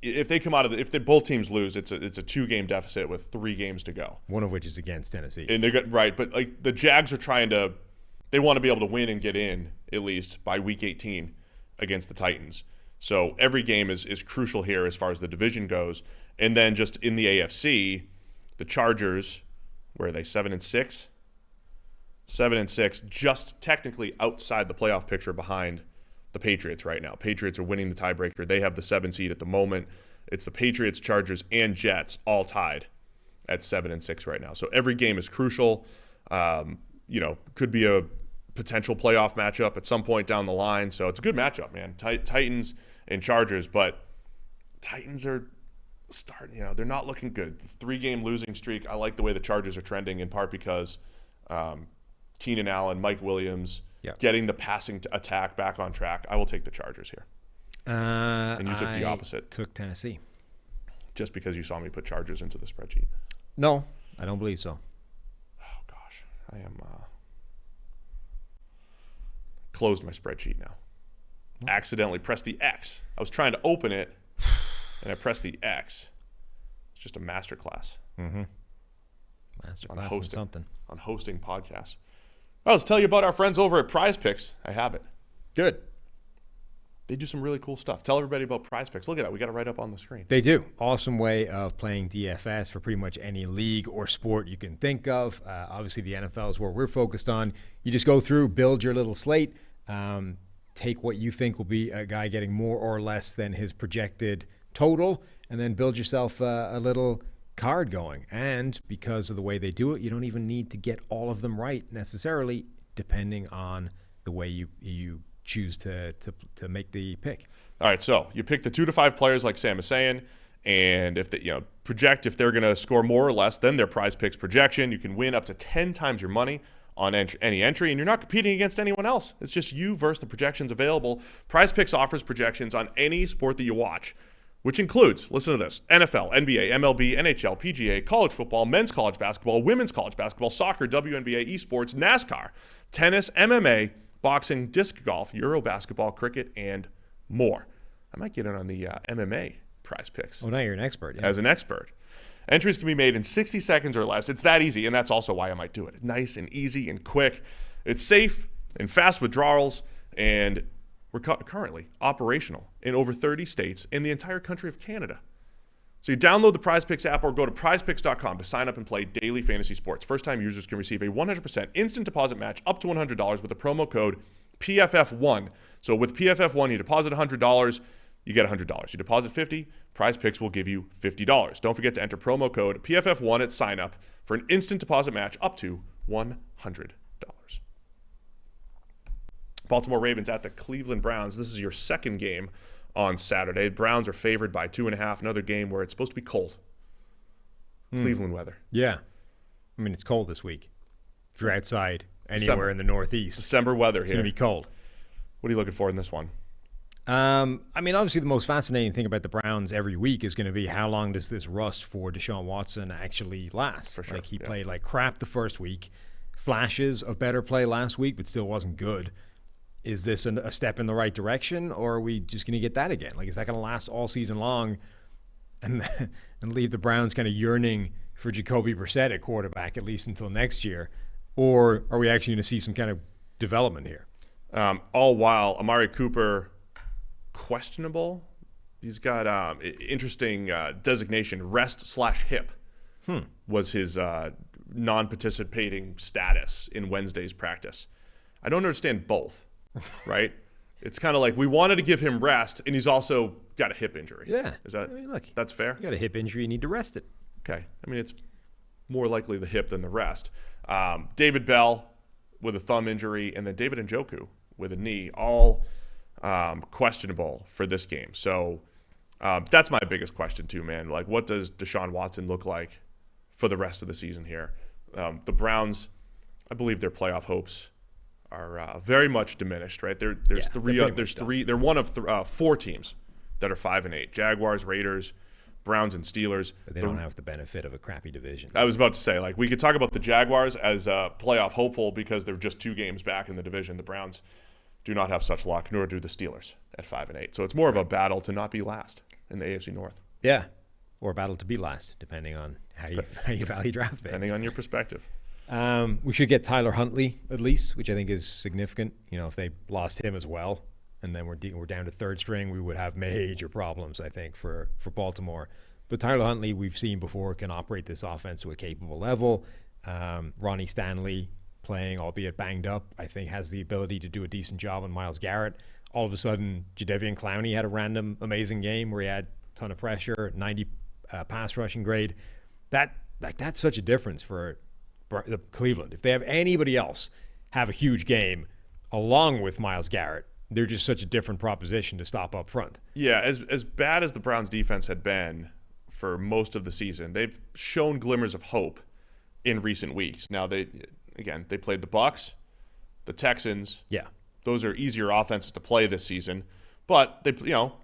if they come out of if both teams lose, it's a 2-game deficit with 3 games to go. One of which is against Tennessee. And they're right, but like the Jags are trying to they want to be able to win and get in at least by week 18 against the Titans. So every game is crucial here as far as the division goes. And then just in the AFC, the Chargers, where are they, 7-6? 7-6, just technically outside the playoff picture behind the Patriots right now. Patriots are winning the tiebreaker. They have the 7 seed at the moment. It's the Patriots, Chargers, and Jets all tied at 7-6 right now. So every game is crucial. Could be a potential playoff matchup at some point down the line. So it's a good matchup, man. Titans and Chargers, but Titans are starting, they're not looking good. The 3-game losing streak, I like the way the Chargers are trending, in part because Keenan Allen, Mike Williams, getting the passing attack back on track. I will take the Chargers here. And you took the opposite. Took Tennessee. Just because you saw me put Chargers into the spreadsheet. No, I don't believe so. Oh, gosh. I am closed my spreadsheet now. What? Accidentally pressed the X. I was trying to open it, and I pressed the X. It's just a masterclass. Mm-hmm. Masterclass on something. On hosting podcasts. Well, let's tell you about our friends over at PrizePicks. I have it. Good. They do some really cool stuff. Tell everybody about PrizePicks. Look at that. We got it right up on the screen. They do. Awesome way of playing DFS for pretty much any league or sport you can think of. Obviously, the NFL is where we're focused on. You just go through, build your little slate, take what you think will be a guy getting more or less than his projected total, and then build yourself a little card going. And because of the way they do it, you don't even need to get all of them right necessarily, depending on the way you choose to make the pick. All right, so you pick the 2 to 5 players like Sam is saying, and if they project if they're going to score more or less than their PrizePicks projection. You can win up to 10 times your money on any entry, and you're not competing against anyone else. It's just you versus the projections available. PrizePicks offers projections on any sport that you watch, which includes, listen to this, NFL, NBA, MLB, NHL, PGA, college football, men's college basketball, women's college basketball, soccer, WNBA, esports, NASCAR, tennis, MMA, boxing, disc golf, Euro basketball, cricket, and more. I might get in on the MMA PrizePicks. Oh, now you're an expert. Yeah. As an expert. Entries can be made in 60 seconds or less. It's that easy, and that's also why I might do it. Nice and easy and quick. It's safe and fast withdrawals, and we're currently operational in over 30 states in the entire country of Canada. So you download the PrizePicks app or go to prizepicks.com to sign up and play daily fantasy sports. First-time users can receive a 100% instant deposit match up to $100 with the promo code PFF1. So with PFF1, you deposit $100, you get $100. You deposit $50, PrizePicks will give you $50. Don't forget to enter promo code PFF1 at sign up for an instant deposit match up to $100. Baltimore Ravens at the Cleveland Browns. This is your second game on Saturday. Browns are favored by 2.5. Another game where it's supposed to be cold. Cleveland weather. Yeah. I mean, it's cold this week. If you're outside anywhere in the Northeast, December weather it's here. going to be cold. What are you looking for in this one? I mean, obviously the most fascinating thing about the Browns every week is going to be how long does this rust for Deshaun Watson actually last? For sure. Like he played like crap the first week, flashes of better play last week, but still wasn't good. Is this a step in the right direction, or are we just going to get that again? Like, is that going to last all season long and leave the Browns kind of yearning for Jacoby Brissett at quarterback, at least until next year? Or are we actually going to see some kind of development here? All while Amari Cooper, questionable. He's got interesting designation, rest/hip was his non-participating status in Wednesday's practice. I don't understand both. Right? It's kind of like we wanted to give him rest, and he's also got a hip injury. Yeah. Is that, I mean, look, that's fair? You got a hip injury, you need to rest it. Okay. I mean, it's more likely the hip than the rest. David Bell with a thumb injury, and then David Njoku with a knee, all questionable for this game. So that's my biggest question too, man. Like, what does Deshaun Watson look like for the rest of the season here? The Browns, I believe their playoff hopes are very much diminished, right? They're one of 4 teams that are 5-8. Jaguars, Raiders, Browns, and Steelers. But they don't have the benefit of a crappy division. I was about to say, like, we could talk about the Jaguars as a playoff hopeful because they're just 2 games back in the division. The Browns do not have such luck, nor do the Steelers at 5-8. So it's more of a battle to not be last in the AFC North. Yeah, or a battle to be last, depending on how you value draft picks. Depending on your perspective. We should get Tyler Huntley at least, which I think is significant. If they lost him as well, and then we're down to third string, we would have major problems, I think, for Baltimore. But Tyler Huntley, we've seen before, can operate this offense to a capable level. Ronnie Stanley playing, albeit banged up, I think has the ability to do a decent job on Myles Garrett. All of a sudden, Jadeveon Clowney had a random amazing game where he had a ton of pressure, 90 pass rushing grade. That's such a difference for the Cleveland. If they have anybody else have a huge game along with Myles Garrett, they're just such a different proposition to stop up front. Yeah, as bad as the Browns defense had been for most of the season, they've shown glimmers of hope in recent weeks. Now they played the Bucs, the Texans. Yeah. Those are easier offenses to play this season. But they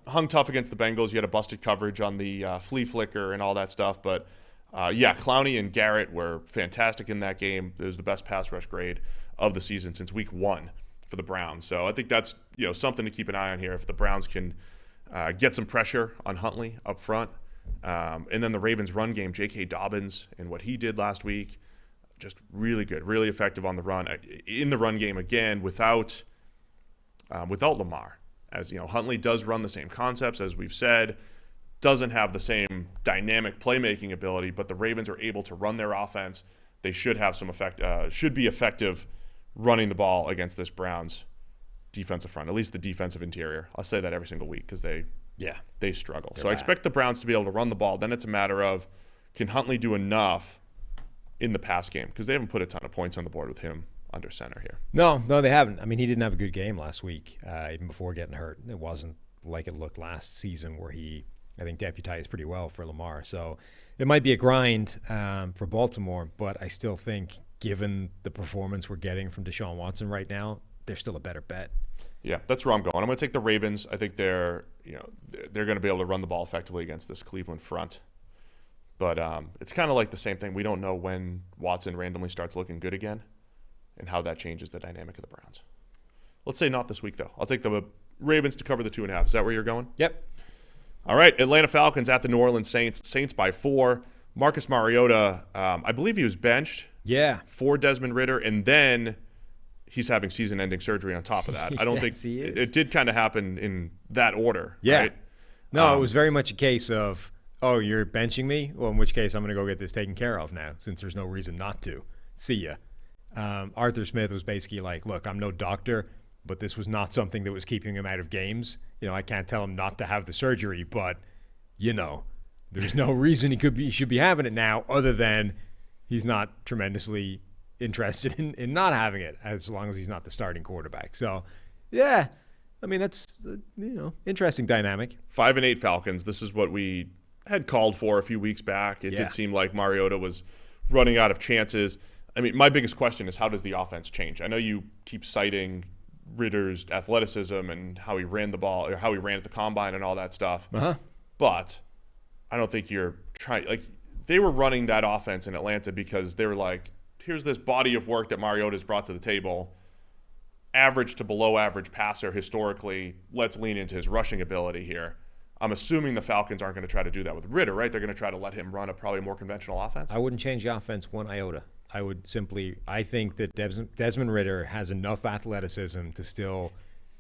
hung tough against the Bengals. You had a busted coverage on the flea flicker and all that stuff, but Clowney and Garrett were fantastic in that game. It was the best pass rush grade of the season since week 1 for the Browns. So I think that's something to keep an eye on here if the Browns can get some pressure on Huntley up front. And then the Ravens run game, J.K. Dobbins and what he did last week, just really good, really effective on the run. In the run game again without Lamar. As Huntley does run the same concepts as we've said, doesn't have the same dynamic playmaking ability, but the Ravens are able to run their offense. They should have some should be effective running the ball against this Browns defensive front, at least the defensive interior. I'll say that every single week because they struggle. So I expect the Browns to be able to run the ball. Then it's a matter of, can Huntley do enough in the pass game? Because they haven't put a ton of points on the board with him under center here. No, they haven't. I mean, he didn't have a good game last week, even before getting hurt. It wasn't like it looked last season where he, I think, deputized pretty well for Lamar. So it might be a grind for Baltimore, but I still think, given the performance we're getting from Deshaun Watson right now, they're still a better bet. Yeah, that's where I'm going. I'm going to take the Ravens. I think they're going to be able to run the ball effectively against this Cleveland front. But it's kind of like the same thing. We don't know when Watson randomly starts looking good again and how that changes the dynamic of the Browns. Let's say not this week, though. I'll take the Ravens to cover the 2.5. Is that where you're going? Yep. All right, Atlanta Falcons at the New Orleans Saints. Saints by 4. Marcus Mariota, I believe he was benched for Desmond Ridder, and then he's having season-ending surgery on top of that. I don't think it did kind of happen in that order. Yeah. Right? No, it was very much a case of, oh, you're benching me? Well, in which case I'm going to go get this taken care of now, since there's no reason not to. See ya. Arthur Smith was basically like, look, I'm no doctor, but this was not something that was keeping him out of games. I can't tell him not to have the surgery, but, there's no reason he should be having it now other than he's not tremendously interested in not having it as long as he's not the starting quarterback. So, yeah, I mean, that's, interesting dynamic. 5-8 Falcons. This is what we had called for a few weeks back. It did seem like Mariota was running out of chances. I mean, my biggest question is, how does the offense change? I know you keep citing Ridder's athleticism and how he ran the ball, or how he ran at the combine and all that stuff. But I don't think you're trying. Like, they were running that offense in Atlanta because they were like, here's this body of work that Mariota's brought to the table. Average to below average passer historically. Let's lean into his rushing ability here. I'm assuming the Falcons aren't going to try to do that with Ridder, right? They're going to try to let him run a probably more conventional offense. I wouldn't change the offense one iota. I think that Desmond Ridder has enough athleticism to still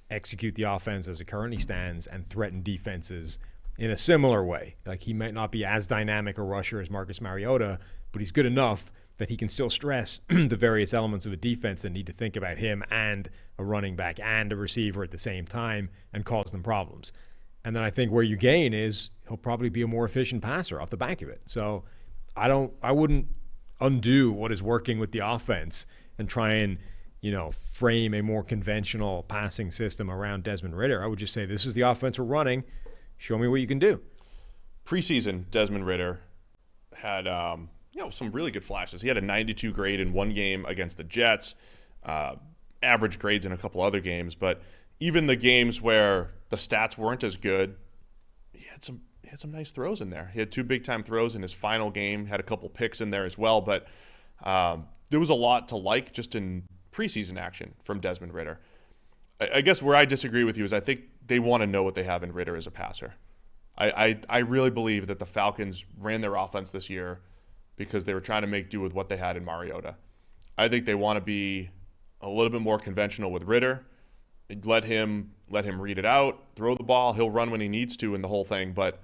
execute the offense as it currently stands and threaten defenses in a similar way. Like, he might not be as dynamic a rusher as Marcus Mariota, but he's good enough that he can still stress the various elements of a defense that need to think about him and a running back and a receiver at the same time and cause them problems. And then I think where you gain is he'll probably be a more efficient passer off the back of it. So I wouldn't undo what is working with the offense and try and, frame a more conventional passing system around Desmond Ridder. I would just say, this is the offense we're running. Show me what you can do. Preseason, Desmond Ridder had some really good flashes. He had a 92 grade in one game against the Jets, average grades in a couple other games. But even the games where the stats weren't as good, he had some nice throws in there. He had 2 big-time throws in his final game, had a couple picks in there as well. But there was a lot to like just in preseason action from Desmond Ridder. I guess where I disagree with you is I think they want to know what they have in Ridder as a passer. I really believe that the Falcons ran their offense this year because they were trying to make do with what they had in Mariota. I think they want to be a little bit more conventional with Ritter. Let him read it out, throw the ball. He'll run when he needs to and the whole thing. But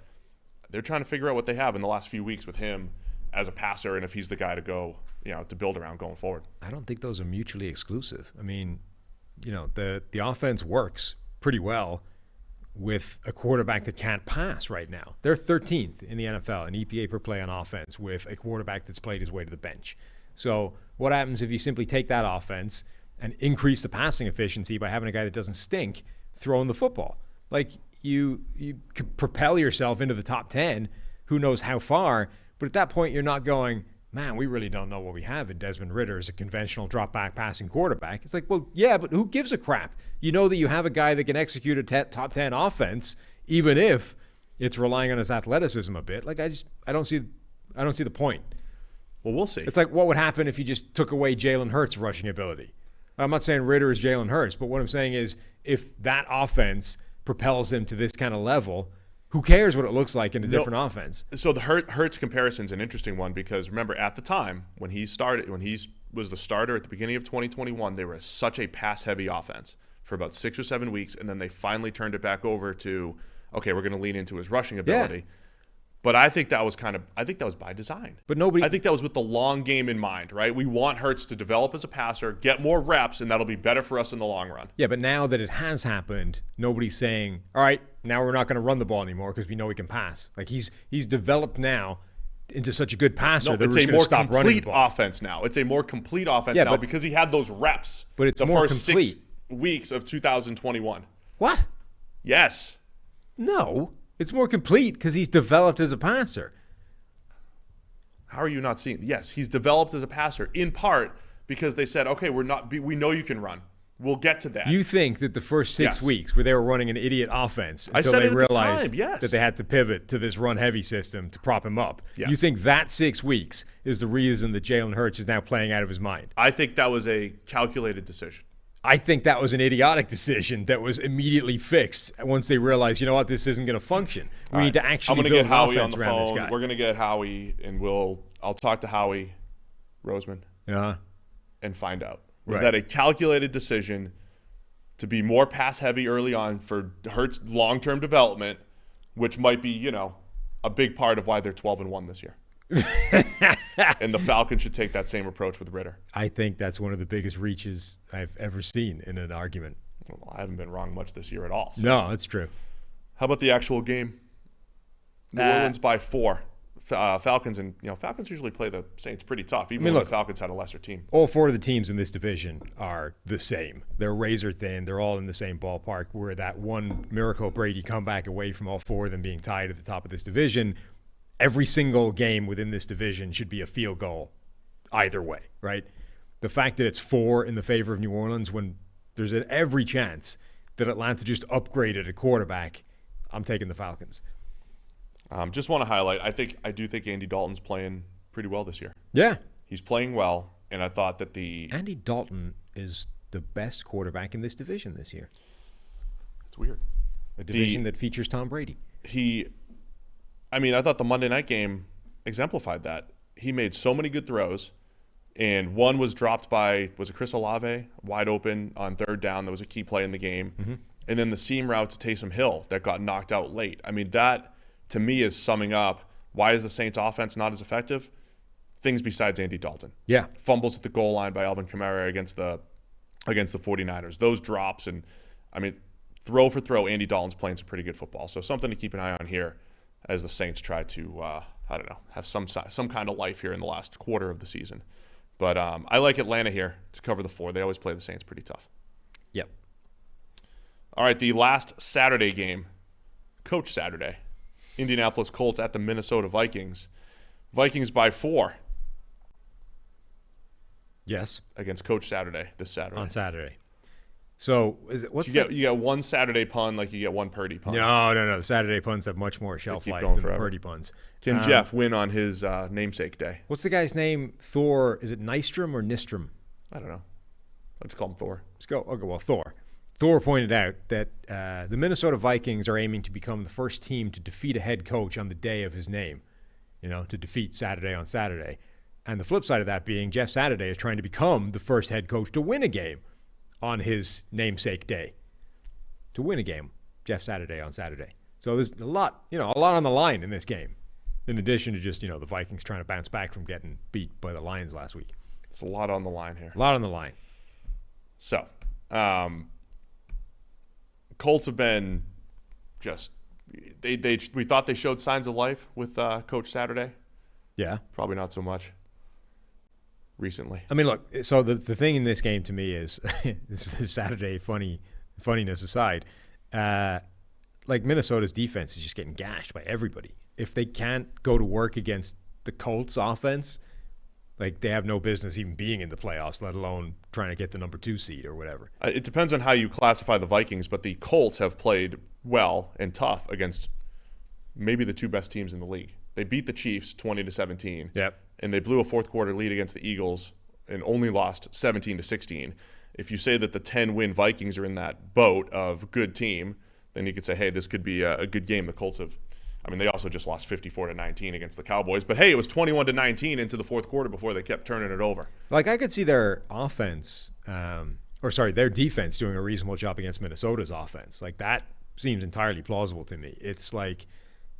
they're trying to figure out what they have in the last few weeks with him as a passer and if he's the guy to go, to build around going forward. I don't think those are mutually exclusive. I mean, the offense works pretty well with a quarterback that can't pass right now. They're 13th in the NFL in EPA per play on offense with a quarterback that's played his way to the bench. So what happens if you simply take that offense and increase the passing efficiency by having a guy that doesn't stink throwing the football? Like, you could propel yourself into the top 10, who knows how far, but at that point you're not going, man, we really don't know what we have in Desmond Ritter as a conventional drop-back passing quarterback. It's like, well, yeah, but who gives a crap? You know that you have a guy that can execute a top 10 offense, even if it's relying on his athleticism a bit. Like, I don't see the point. Well, we'll see. It's like, what would happen if you just took away Jalen Hurts' rushing ability? I'm not saying Ritter is Jalen Hurts, but what I'm saying is if that offense propels him to this kind of level, who cares what it looks like in a different offense? So the Hurts comparison is an interesting one because remember at the time when he was the starter at the beginning of 2021, they were such a pass-heavy offense for about 6 or 7 weeks, and then they finally turned it back over to, okay, we're going to lean into his rushing ability. Yeah. But I think that was by design. But I think that was with the long game in mind, right? We want Hurts to develop as a passer, get more reps, and that'll be better for us in the long run. Yeah, but now that it has happened, nobody's saying, all right, now we're not going to run the ball anymore because we know he can pass. Like, he's developed now into such a good passer that we're just going to stop running the ball. Offense now. It's a more complete offense now because he had those reps. But it's the more first complete. 6 weeks of 2021. What? Yes. No. It's more complete because he's developed as a passer. How are you not seeing? Yes, he's developed as a passer in part because they said, okay, we know you can run. We'll get to that. You think that the first 6 weeks where they were running an idiot offense until they realized that they had to pivot to this run-heavy system to prop him up. Yes. You think that 6 weeks is the reason that Jalen Hurts is now playing out of his mind? I think that was a calculated decision. I think that was an idiotic decision that was immediately fixed once they realized, you know what, this isn't going to function. We need to actually build an offense around this guy. We're going to get Howie, and I'll talk to Howie Roseman and find out. Was that a calculated decision to be more pass-heavy early on for Hurts' long-term development, which might be, a big part of why they're 12-1 this year? And the Falcons should take that same approach with Ritter. I think that's one of the biggest reaches I've ever seen in an argument. Well, I haven't been wrong much this year at all. So. No, that's true. How about the actual game? New Orleans by 4. Falcons Falcons usually play the Saints pretty tough, even though the Falcons had a lesser team. All 4 of the teams in this division are the same. They're razor thin. They're all in the same ballpark. Where that one miracle Brady comeback away from all 4 of them being tied at the top of this division. Every single game within this division should be a field goal either way, right? The fact that it's 4 in the favor of New Orleans when there's every chance that Atlanta just upgraded a quarterback, I'm taking the Falcons. Just want to highlight, I do think Andy Dalton's playing pretty well this year. Yeah. He's playing well, and I thought that Andy Dalton is the best quarterback in this division this year. It's weird. A division that features Tom Brady. I thought the Monday night game exemplified that. He made so many good throws, and one was dropped by, was it Chris Olave, wide open on 3rd down. That was a key play in the game. Mm-hmm. And then the seam route to Taysom Hill that got knocked out late. That, to me, is summing up why is the Saints offense not as effective? Things besides Andy Dalton. Yeah. Fumbles at the goal line by Alvin Kamara against the 49ers. Those drops, and, throw for throw, Andy Dalton's playing some pretty good football. So something to keep an eye on here as the Saints try to, have some kind of life here in the last quarter of the season. But I like Atlanta here to cover the 4. They always play the Saints pretty tough. Yep. All right, the last Saturday game, Coach Saturday. Indianapolis Colts at the Minnesota Vikings. Vikings by 4. Yes. Against Coach Saturday this Saturday. On Saturday. So you get one Saturday pun like you get one Purdy pun. No. The Saturday puns have much more shelf life than the Purdy puns. Can Jeff win on his namesake day? What's the guy's name? Thor? Is it Nystrom or Nystrom? I don't know. Let's call him Thor. Let's go. Okay, well, Thor. Thor pointed out that the Minnesota Vikings are aiming to become the first team to defeat a head coach on the day of his name. To defeat Saturday on Saturday. And the flip side of that being Jeff Saturday is trying to become the first head coach to win a game on his namesake day. To win a game, Jeff Saturday on Saturday. So there's a lot on the line in this game. In addition to just, the Vikings trying to bounce back from getting beat by the Lions last week. It's a lot on the line here. A lot on the line. So, Colts have been just we thought they showed signs of life with Coach Saturday. Yeah. Probably not so much recently. I mean, look, so the thing in this game to me is, this is Saturday funniness aside, like Minnesota's defense is just getting gashed by everybody. If they can't go to work against the Colts offense, like they have no business even being in the playoffs, let alone trying to get the number 2 seed or whatever. It depends on how you classify the Vikings, but the Colts have played well and tough against maybe the 2 best teams in the league. They beat the Chiefs 20-17. Yep. And they blew a fourth quarter lead against the Eagles and only lost 17-16. If you say that the 10-win Vikings are in that boat of good team, then you could say, hey, this could be a good game. The Colts have, they also just lost 54-19 against the Cowboys. But, hey, it was 21-19 into the fourth quarter before they kept turning it over. Like, I could see their offense, their defense doing a reasonable job against Minnesota's offense. Like, that seems entirely plausible to me. It's like,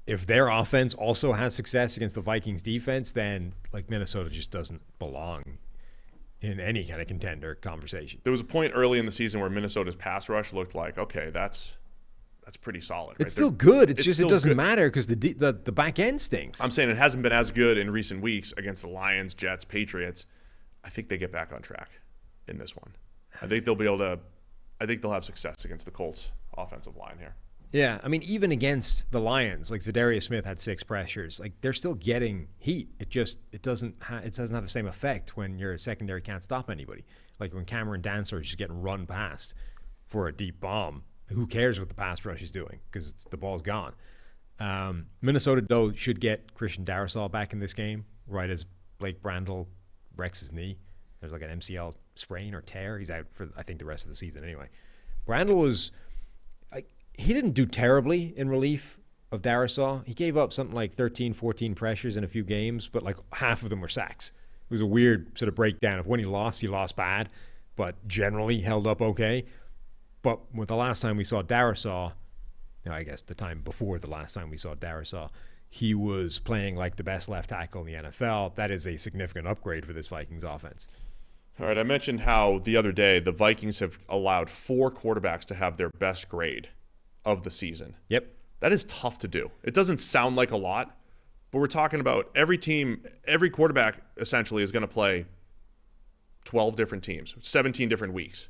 if their offense also has success against the Vikings defense, then, like, Minnesota just doesn't belong in any kind of contender conversation. There was a point early in the season where Minnesota's pass rush looked like, okay, that's pretty solid. Right? It's still good. It's just it doesn't matter because the back end stinks. I'm saying it hasn't been as good in recent weeks against the Lions, Jets, Patriots. I think they get back on track in this one. I think they'll have success against the Colts offensive line here. Yeah, even against the Lions, like Zadarius Smith had 6 pressures. Like they're still getting heat. It doesn't have the same effect when your secondary can't stop anybody. Like when Cameron Dancer is just getting run past for a deep bomb. Who cares what the pass rush is doing because the ball's gone. Minnesota, though, should get Christian Darrisaw back in this game right as Blake Brandel wrecks his knee. There's like an MCL sprain or tear. He's out for, I think, the rest of the season anyway. Brandel was he didn't do terribly in relief of Darrisaw. He gave up something like 13, 14 pressures in a few games, but like half of them were sacks. It was a weird sort of breakdown of when he lost bad, but generally held up okay. But with the last time we saw Darrisaw, I guess the time before the last time we saw Darrisaw, he was playing like the best left tackle in the NFL. That is a significant upgrade for this Vikings offense. All right, I mentioned how the other day the Vikings have allowed 4 quarterbacks to have their best grade of the season. Yep. That is tough to do. It doesn't sound like a lot, but we're talking about every team, every quarterback essentially is going to play 12 different teams, 17 different weeks,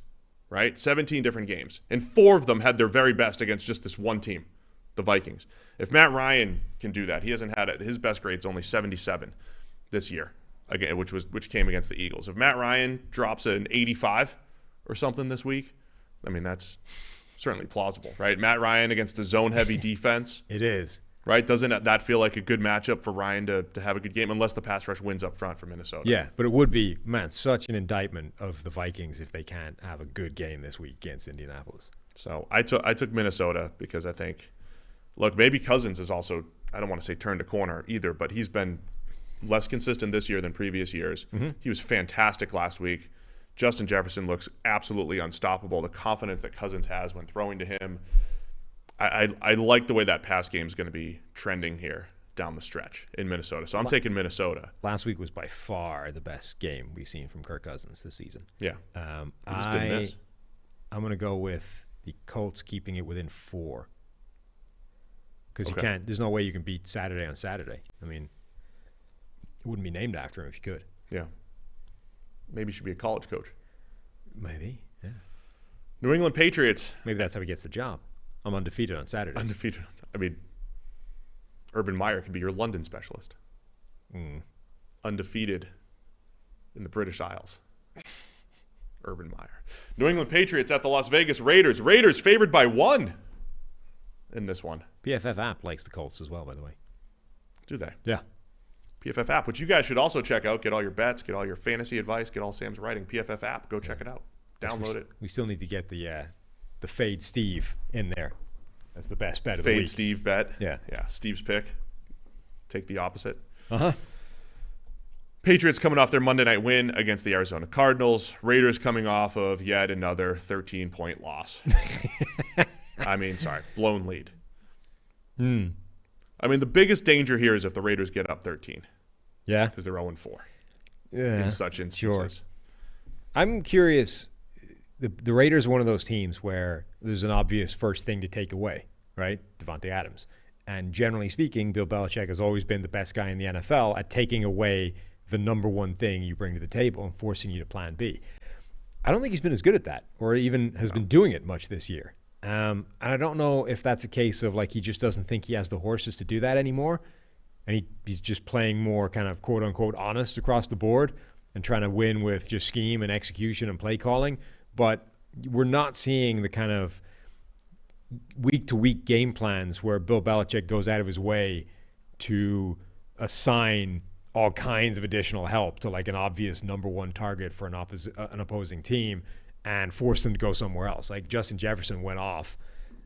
right? 17 different games. And 4 of them had their very best against just this one team, the Vikings. If Matt Ryan can do that, he hasn't had it. His best grade's only 77 this year, again, which came against the Eagles. If Matt Ryan drops an 85 or something this week, that's certainly plausible, right? Matt Ryan against a zone-heavy defense. It is. Right? Doesn't that feel like a good matchup for Ryan to have a good game, unless the pass rush wins up front for Minnesota? Yeah, but it would be, such an indictment of the Vikings if they can't have a good game this week against Indianapolis. So I took Minnesota because I think, look, maybe Cousins is also, I don't want to say turned a corner either, but he's been less consistent this year than previous years. Mm-hmm. He was fantastic last week. Justin Jefferson looks absolutely unstoppable. The confidence that Cousins has when throwing to him, I like the way that pass game is going to be trending here down the stretch in Minnesota. So I'm taking Minnesota. Last week was by far the best game we've seen from Kirk Cousins this season. Yeah. I'm going to go with the Colts keeping it within 4. Because you can't. There's no way you can beat Saturday on Saturday. It wouldn't be named after him if you could. Yeah. Maybe he should be a college coach. Maybe, yeah. New England Patriots. Maybe that's how he gets the job. I'm undefeated on Saturdays. Undefeated. Urban Meyer could be your London specialist. Undefeated in the British Isles. Urban Meyer. New England Patriots at the Las Vegas Raiders. Raiders favored by 1 in this one. PFF app likes the Colts as well, by the way. Do they? Yeah. PFF app, which you guys should also check out. Get all your bets, get all your fantasy advice, get all Sam's writing. PFF app, go check it out. Download it. We still need to get the Fade Steve in there. That's the best bet of the week. Fade Steve bet. Yeah. Yeah, Steve's pick. Take the opposite. Uh-huh. Patriots coming off their Monday night win against the Arizona Cardinals. Raiders coming off of yet another 13-point loss. Blown lead. I mean, the biggest danger here is if the Raiders get up 13. Yeah. Because they're 0-4 in such instances. Sure. I'm curious. The Raiders are one of those teams where there's an obvious first thing to take away, right? Devontae Adams. And generally speaking, Bill Belichick has always been the best guy in the NFL at taking away the number one thing you bring to the table and forcing you to plan B. I don't think he's been as good at that or even has been doing it much this year. And I don't know if that's a case of like he just doesn't think he has the horses to do that anymore. And he's just playing more kind of quote unquote honest across the board and trying to win with just scheme and execution and play calling. But we're not seeing the kind of week-to-week game plans where Bill Belichick goes out of his way to assign all kinds of additional help to like an obvious number one target for an opposing team and force them to go somewhere else. Like Justin Jefferson went off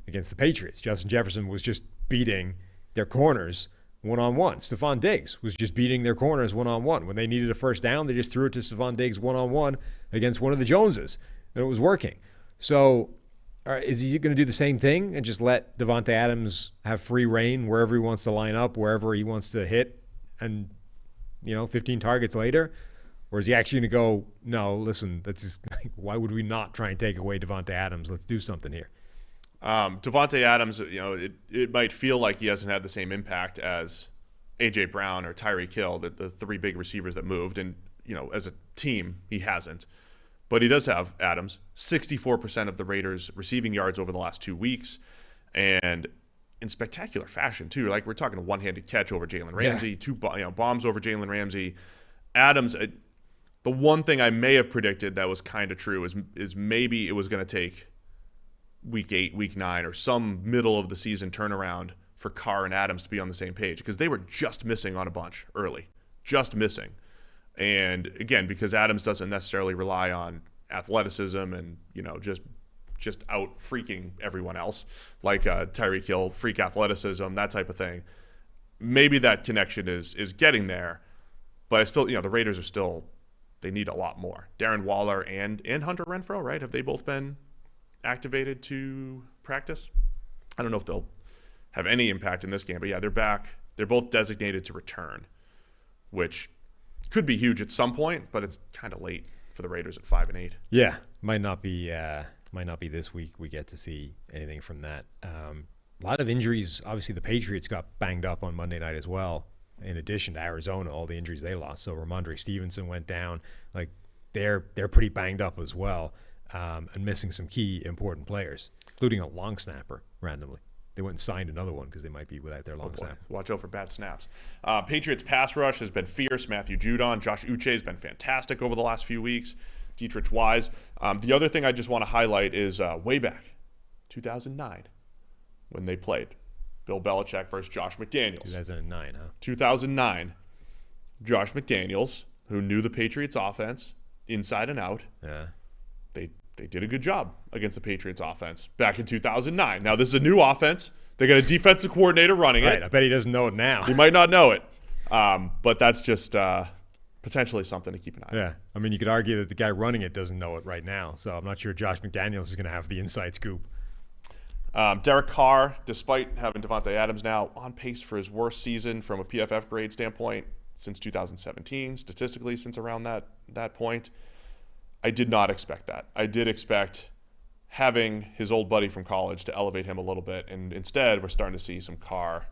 against the Patriots. Justin Jefferson was just beating their corners one-on-one. Stephon Diggs was just beating their corners one-on-one. When they needed a first down, they just threw it to Stephon Diggs one-on-one against one of the Joneses, and it was working. So is he going to do the same thing and just let Devontae Adams have free reign wherever he wants to line up, wherever he wants to hit, and 15 targets later? Or is he actually going to go, no, listen, why would we not try and take away Devontae Adams? Let's do something here. Devontae Adams, it might feel like he hasn't had the same impact as A.J. Brown or Tyreek Hill, the three big receivers that moved. And, as a team, he hasn't. But he does have Adams, 64% of the Raiders' receiving yards over the last 2 weeks. And in spectacular fashion, too. Like, we're talking a one-handed catch over Jalen Ramsey, two bombs over Jalen Ramsey. Adams, the one thing I may have predicted that was kind of true is maybe it was going to take week 8, week 9, or some middle of the season turnaround for Carr and Adams to be on the same page, because they were just missing on a bunch early, just missing. And again, because Adams doesn't necessarily rely on athleticism and just out freaking everyone else like Tyreek Hill, freak athleticism, that type of thing. Maybe that connection is getting there, but I still, the Raiders are still, they need a lot more. Darren Waller and Hunter Renfrow, right? Have they both been activated to practice? I don't know if they'll have any impact in this game, but yeah, they're back. They're both designated to return, which could be huge at some point, but it's kind of late for the Raiders at 5-8. Yeah, might not be this week we get to see anything from that. A lot of injuries. Obviously, the Patriots got banged up on Monday night as well. In addition to Arizona, all the injuries they lost. So Ramondre Stevenson went down. Like they're pretty banged up as well. And missing some key important players, including a long snapper randomly. They went and signed another one because they might be without their long snapper. Watch out for bad snaps. Patriots pass rush has been fierce. Matthew Judon, Josh Uche has been fantastic over the last few weeks. Dietrich Wise. The other thing I just want to highlight is way back, 2009, when they played. Bill Belichick versus Josh McDaniels. 2009, huh? 2009. Josh McDaniels, who knew the Patriots offense inside and out. Yeah. They did a good job against the Patriots offense back in 2009. Now, this is a new offense. They got a defensive coordinator running it. I bet he doesn't know it now. He might not know it. But that's just potentially something to keep an eye on. Yeah. I mean, you could argue that the guy running it doesn't know it right now. So I'm not sure Josh McDaniels is going to have the inside scoop. Derek Carr, despite having Devontae Adams now, on pace for his worst season from a PFF grade standpoint since 2017, statistically since around that point. I did not expect that. I did expect having his old buddy from college to elevate him a little bit, and instead we're starting to see some Carr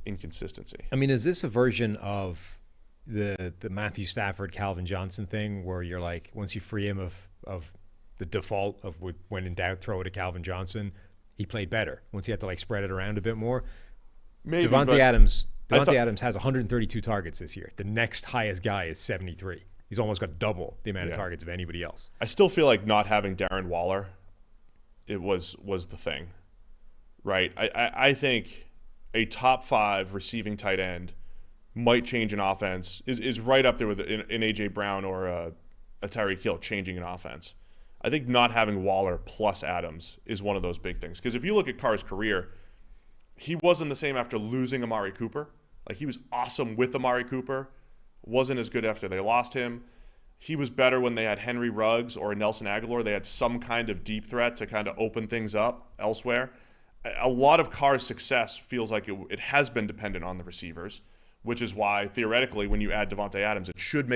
inconsistency. I mean, is this a version of the Matthew Stafford, Calvin Johnson thing where you're like, once you free him of the default of when in doubt, throw it to Calvin Johnson, he played better once he had to like spread it around a bit more? Maybe, Devontae Adams has 132 targets this year. The next highest guy is 73. He's almost got double the amount of targets of anybody else. I still feel like not having Darren Waller, it was the thing, right? I think a top 5 receiving tight end might change an offense, is right up there with an A.J. Brown or a Tyreek Hill changing an offense. I think not having Waller plus Adams is one of those big things. Because if you look at Carr's career, he wasn't the same after losing Amari Cooper. Like, he was awesome with Amari Cooper. wasn't as good after they lost him. He was better when they had Henry Ruggs or Nelson Aguilar. They had some kind of deep threat to kind of open things up elsewhere. A lot of Carr's success feels like it has been dependent on the receivers, which is why theoretically when you add Devontae Adams, it should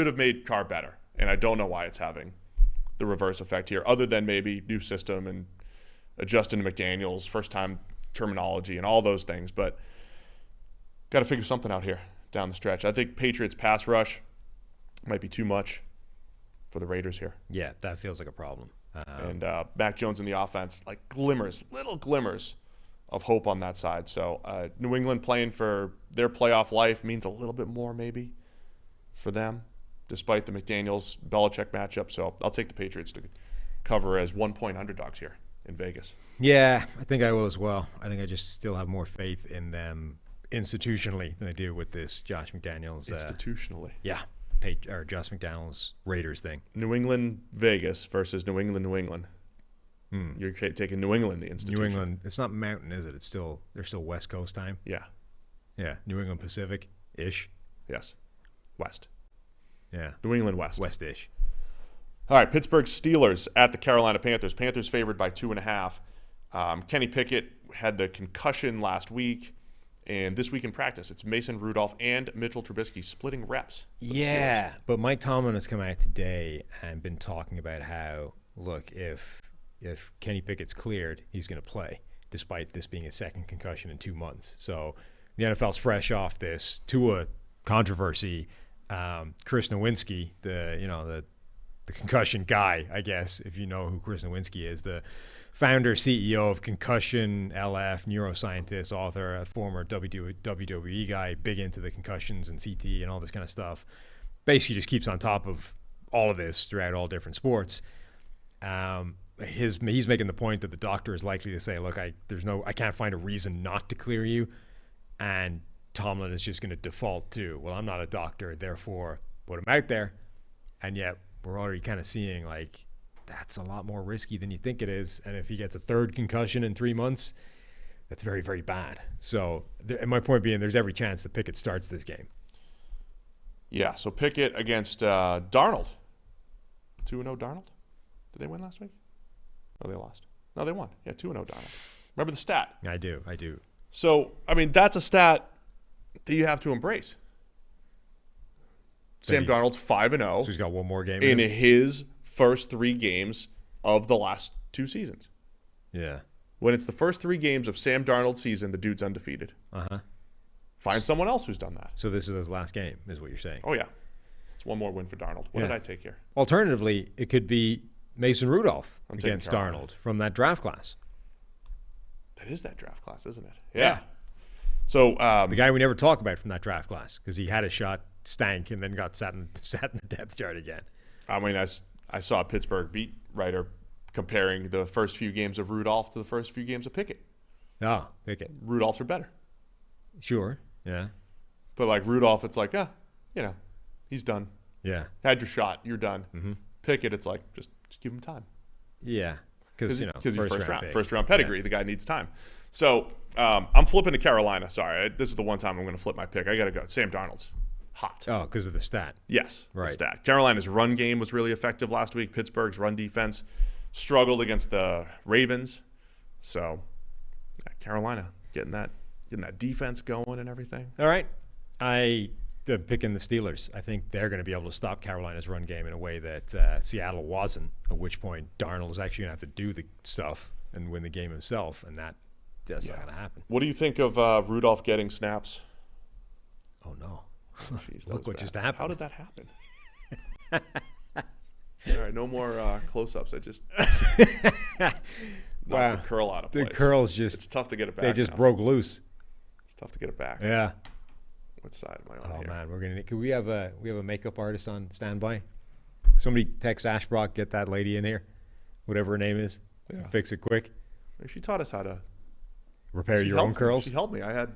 have made Carr better. And I don't know why it's having the reverse effect here, other than maybe new system and adjusting to McDaniels, first time terminology and all those things. But got to figure something out here down the stretch. I think Patriots pass rush might be too much for the Raiders here. Yeah, that feels like a problem. And Mac Jones in the offense, like little glimmers of hope on that side. So New England playing for their playoff life means a little bit more maybe for them, despite the McDaniels-Belichick matchup. So I'll take the Patriots to cover as 1-point underdogs here in Vegas. Yeah, I think I will as well. I think I just still have more faith in them institutionally than I do with this Josh McDaniels. Institutionally. Yeah. Or Josh McDaniels Raiders thing. New England, Vegas versus New England, New England. You're taking New England, the institution. New England. It's not Mountain, is it? They're still West Coast time. Yeah. Yeah. New England Pacific ish. Yes. West. Yeah. New England West. West-ish. All right. Pittsburgh Steelers at the Carolina Panthers. Panthers favored by 2.5. Kenny Pickett had the concussion last week. And this week in practice, it's Mason Rudolph and Mitchell Trubisky splitting reps. Yeah, but Mike Tomlin has come out today and been talking about how, look, if Kenny Pickett's cleared, he's going to play, despite this being a second concussion in 2 months. So the NFL's fresh off this Tua controversy. Chris Nowinski, the concussion guy, I guess, if you know who Chris Nowinski is, the founder, CEO of Concussion LF, neuroscientist, author, a former WWE guy, big into the concussions and CT and all this kind of stuff. Basically just keeps on top of all of this throughout all different sports. He's making the point that the doctor is likely to say, look, I can't find a reason not to clear you. And Tomlin is just going to default to, well, I'm not a doctor, therefore put him out there. And yet we're already kind of seeing like, that's a lot more risky than you think it is. And if he gets a third concussion in 3 months, that's very, very bad. So, and my point being, there's every chance that Pickett starts this game. Yeah, so Pickett against Darnold. 2-0 Darnold? Did they win last week? No, they lost. No, they won. Yeah, 2-0 Darnold. Remember the stat? I do. So, I mean, that's a stat that you have to embrace. Sam Darnold's 5-0. So he's got one more game in his first 3 games of the last 2 seasons. Yeah. When it's the first 3 games of Sam Darnold's season, the dude's undefeated. Uh-huh. Find someone else who's done that. So this is his last game, is what you're saying. Oh, yeah. It's one more win for Darnold. What did I take here? Alternatively, it could be Mason Rudolph against Darnold from that draft class. That is that draft class, isn't it? Yeah. So the guy we never talk about from that draft class because he had a shot, stank, and then got sat in the depth chart again. I mean, I saw a Pittsburgh beat writer comparing the first few games of Rudolph to the first few games of Pickett. Oh, Pickett. Rudolph's are better. Sure, yeah. But like Rudolph, it's like, he's done. Yeah. Had your shot, you're done. Mm-hmm. Pickett, it's like, just give him time. Yeah. Because he's first round pedigree. Yeah. The guy needs time. So I'm flipping to Carolina. Sorry, this is the one time I'm going to flip my pick. I got to go. Sam Darnold's hot. Oh, because of the stat. Yes, right. The stat. Carolina's run game was really effective last week. Pittsburgh's run defense struggled against the Ravens. So Carolina getting that defense going and everything. All right. I'm picking the Steelers. I think they're going to be able to stop Carolina's run game in a way that Seattle wasn't, at which point Darnold is actually going to have to do the stuff and win the game himself, and that's not going to happen. What do you think of Rudolph getting snaps? Oh, no. Jeez, Look what just happened. How did that happen? All right, no more close-ups. I just knocked the curl out of place. The curls just... It's tough to get it back. They just broke loose. It's tough to get it back. Yeah. What side am I on here? Man, we're gonna. Could we have a makeup artist on standby? Somebody text Ashbrook, get that lady in here, whatever her name is. Yeah. Fix it quick. She taught us how to repair your own curls. She helped me. I had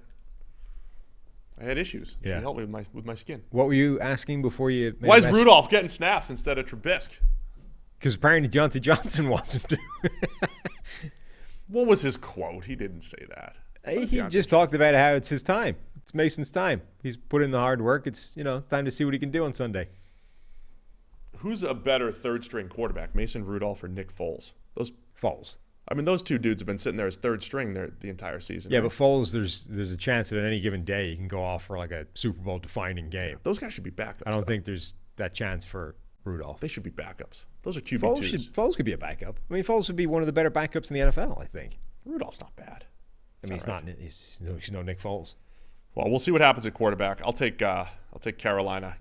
issues. Yeah. She helped me with my skin. What were you asking before you? Why is Rudolph getting snaps instead of Trubisky? Because apparently Deontay Johnson wants him to. What was his quote? He didn't say that. He just talked about how it's his time. it's Mason's time. He's put in the hard work. It's time to see what he can do on Sunday. Who's a better third-string quarterback, Mason Rudolph or Nick Foles? Foles. I mean, those two dudes have been sitting there as third string the entire season. Yeah, right? but Foles, there's a chance that at any given day he can go off for like a Super Bowl defining game. Those guys should be backups. I don't think there's that chance for Rudolph. They should be backups. Those are QB2s. Foles could be a backup. I mean, Foles would be one of the better backups in the NFL, I think. Rudolph's not bad. I mean, he's no Nick Foles. Well, we'll see what happens at quarterback. I'll take Carolina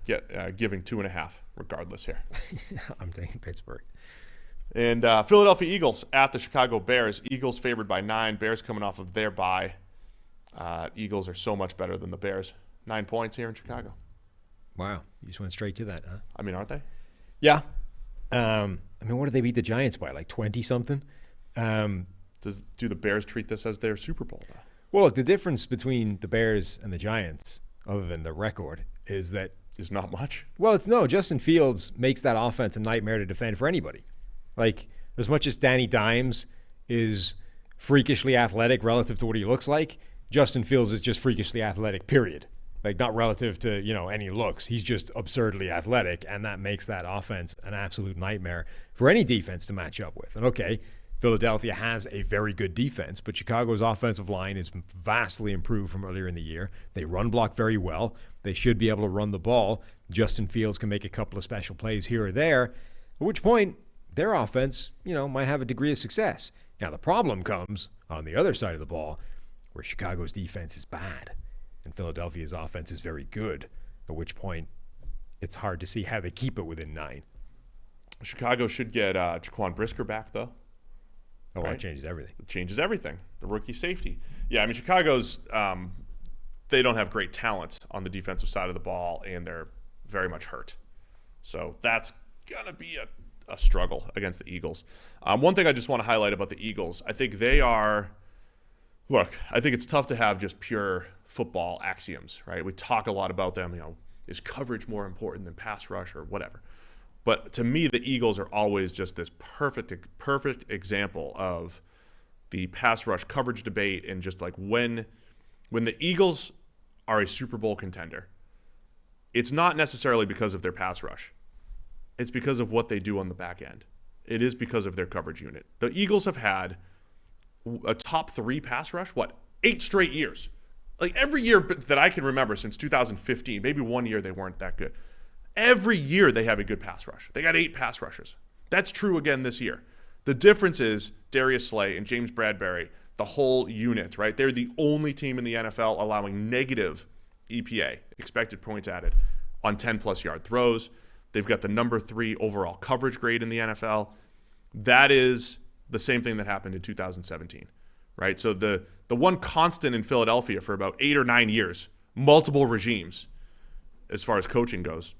giving 2.5 regardless here. I'm taking Pittsburgh. And Philadelphia Eagles at the Chicago Bears. Eagles favored by 9. Bears coming off of their bye. Eagles are so much better than the Bears. 9 points here in Chicago. Wow. You just went straight to that, huh? I mean, aren't they? Yeah. I mean, what did they beat the Giants by? Like 20-something? Do the Bears treat this as their Super Bowl, though? Well, look, the difference between the Bears and the Giants, other than the record, is that... Is not much? Well, Justin Fields makes that offense a nightmare to defend for anybody. Like, as much as Danny Dimes is freakishly athletic relative to what he looks like, Justin Fields is just freakishly athletic, period. Like, not relative to, any looks. He's just absurdly athletic, and that makes that offense an absolute nightmare for any defense to match up with. And, okay, Philadelphia has a very good defense, but Chicago's offensive line is vastly improved from earlier in the year. They run block very well. They should be able to run the ball. Justin Fields can make a couple of special plays here or there, at which point their offense, might have a degree of success. Now, the problem comes on the other side of the ball where Chicago's defense is bad and Philadelphia's offense is very good, at which point it's hard to see how they keep it within 9. Chicago should get Jaquan Brisker back, though. Oh, right? That changes everything. It changes everything. The rookie safety. Yeah, I mean, Chicago's they don't have great talent on the defensive side of the ball, and they're very much hurt. So that's going to be a struggle against the Eagles. One thing I just want to highlight about the Eagles, I think I think it's tough to have just pure football axioms, right? We talk a lot about them, is coverage more important than pass rush or whatever? But to me, the Eagles are always just this perfect example of the pass rush coverage debate, and just like when the Eagles are a Super Bowl contender, it's not necessarily because of their pass rush. It's because of what they do on the back end. It is because of their coverage unit. The Eagles have had a top 3 pass rush, 8 straight years. Like every year that I can remember since 2015, maybe one year they weren't that good. Every year they have a good pass rush. They got 8 pass rushers. That's true again this year. The difference is Darius Slay and James Bradbury, the whole unit, right? They're the only team in the NFL allowing negative EPA, expected points added, on 10-plus yard throws. They've got the number 3 overall coverage grade in the NFL. That is the same thing that happened in 2017, right? So the one constant in Philadelphia for about 8 or 9 years, multiple regimes, as far as coaching goes,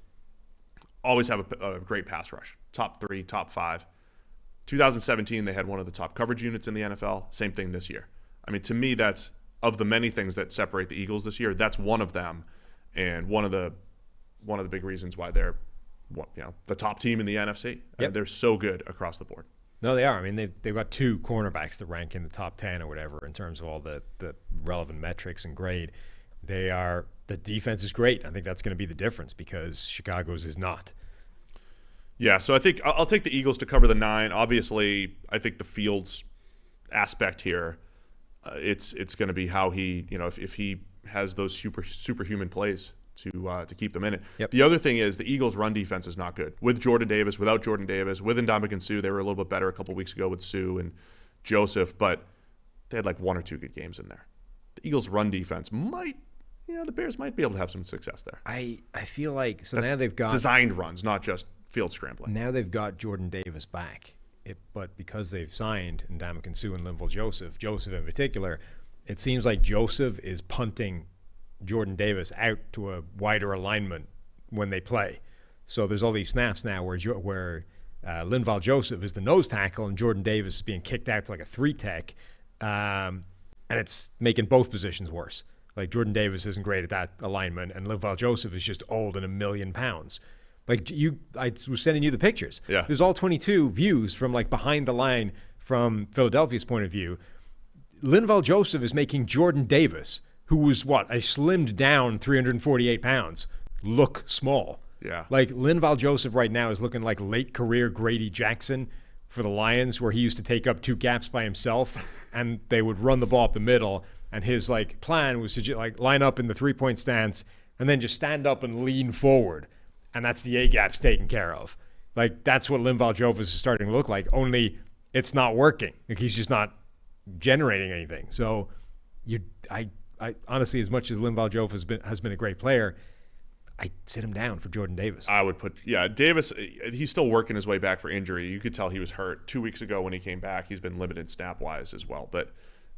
always have a great pass rush. Top 3, top 5. 2017, they had one of the top coverage units in the NFL. Same thing this year. I mean, to me, that's, of the many things that separate the Eagles this year, that's one of them, and one of the big reasons why they're the top team in the NFC. Yep. They're so good across the board. No, they are. I mean, they've got 2 cornerbacks that rank in the top 10 or whatever in terms of all the relevant metrics and grade. The defense is great. I think that's going to be the difference because Chicago's is not. Yeah, so I think I'll take the Eagles to cover the 9. Obviously, I think the Fields aspect here, it's going to be how he, if he has those superhuman plays to keep them in it. Yep. The other thing is the Eagles' run defense is not good. With Jordan Davis, without Jordan Davis, with Ndamukong Suh, they were a little bit better a couple weeks ago with Suh and Joseph, but they had like 1 or 2 good games in there. The Eagles' run defense might, the Bears might be able to have some success there. I feel like That's now they've got designed runs, not just field scrambling. Now they've got Jordan Davis back, but because they've signed Ndamukong Suh and Linval Joseph in particular, it seems like Joseph is punting Jordan Davis out to a wider alignment when they play. So there's all these snaps now where Linval Joseph is the nose tackle and Jordan Davis is being kicked out to like a 3-tech, and it's making both positions worse. Like Jordan Davis isn't great at that alignment, and Linval Joseph is just old and 1,000,000 pounds. Like I was sending you the pictures. Yeah. There's all 22 views from like behind the line from Philadelphia's point of view. Linval Joseph is making Jordan Davis, who was a slimmed down 348 pounds, look small. Yeah. Like Linval Joseph right now is looking like late career Grady Jackson for the Lions, where he used to take up 2 gaps by himself and they would run the ball up the middle. And his plan was to line up in the 3-point stance and then just stand up and lean forward. And that's the A-gaps taken care of. That's what Linval Joseph is starting to look like, only it's not working. He's just not generating anything. So I honestly, as much as Linval Joseph has been a great player, I sit him down for Jordan Davis. I would put, Davis, he's still working his way back for injury. You could tell he was hurt 2 weeks ago when he came back. He's been limited snap-wise as well. But,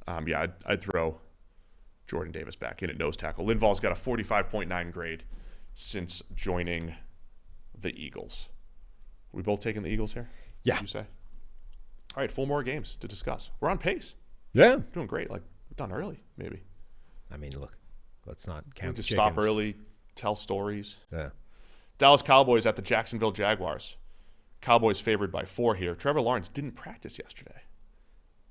I'd throw Jordan Davis back in at nose tackle. Linval's got a 45.9 grade since joining the Eagles. We both taking the Eagles here? Yeah. You say? All right, 4 more games to discuss. We're on pace. Yeah. Doing great. We're done early, maybe. I mean, look, let's not We count the just chickens. stop early, tell stories. Yeah. Dallas Cowboys at the Jacksonville Jaguars. Cowboys favored by 4 here. Trevor Lawrence didn't practice yesterday,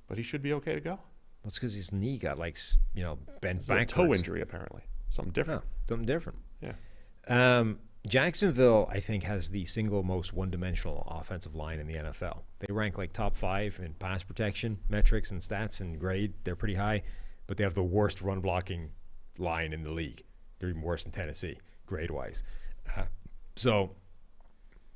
but he should be okay to go. That's because his knee got bent It's a backwards. toe injury, apparently. Something different. No, something different. Yeah. Jacksonville, I think, has the single most one-dimensional offensive line in the NFL. They rank top 5 in pass protection metrics and stats and grade. They're pretty high, but they have the worst run-blocking line in the league. They're even worse than Tennessee, grade-wise. So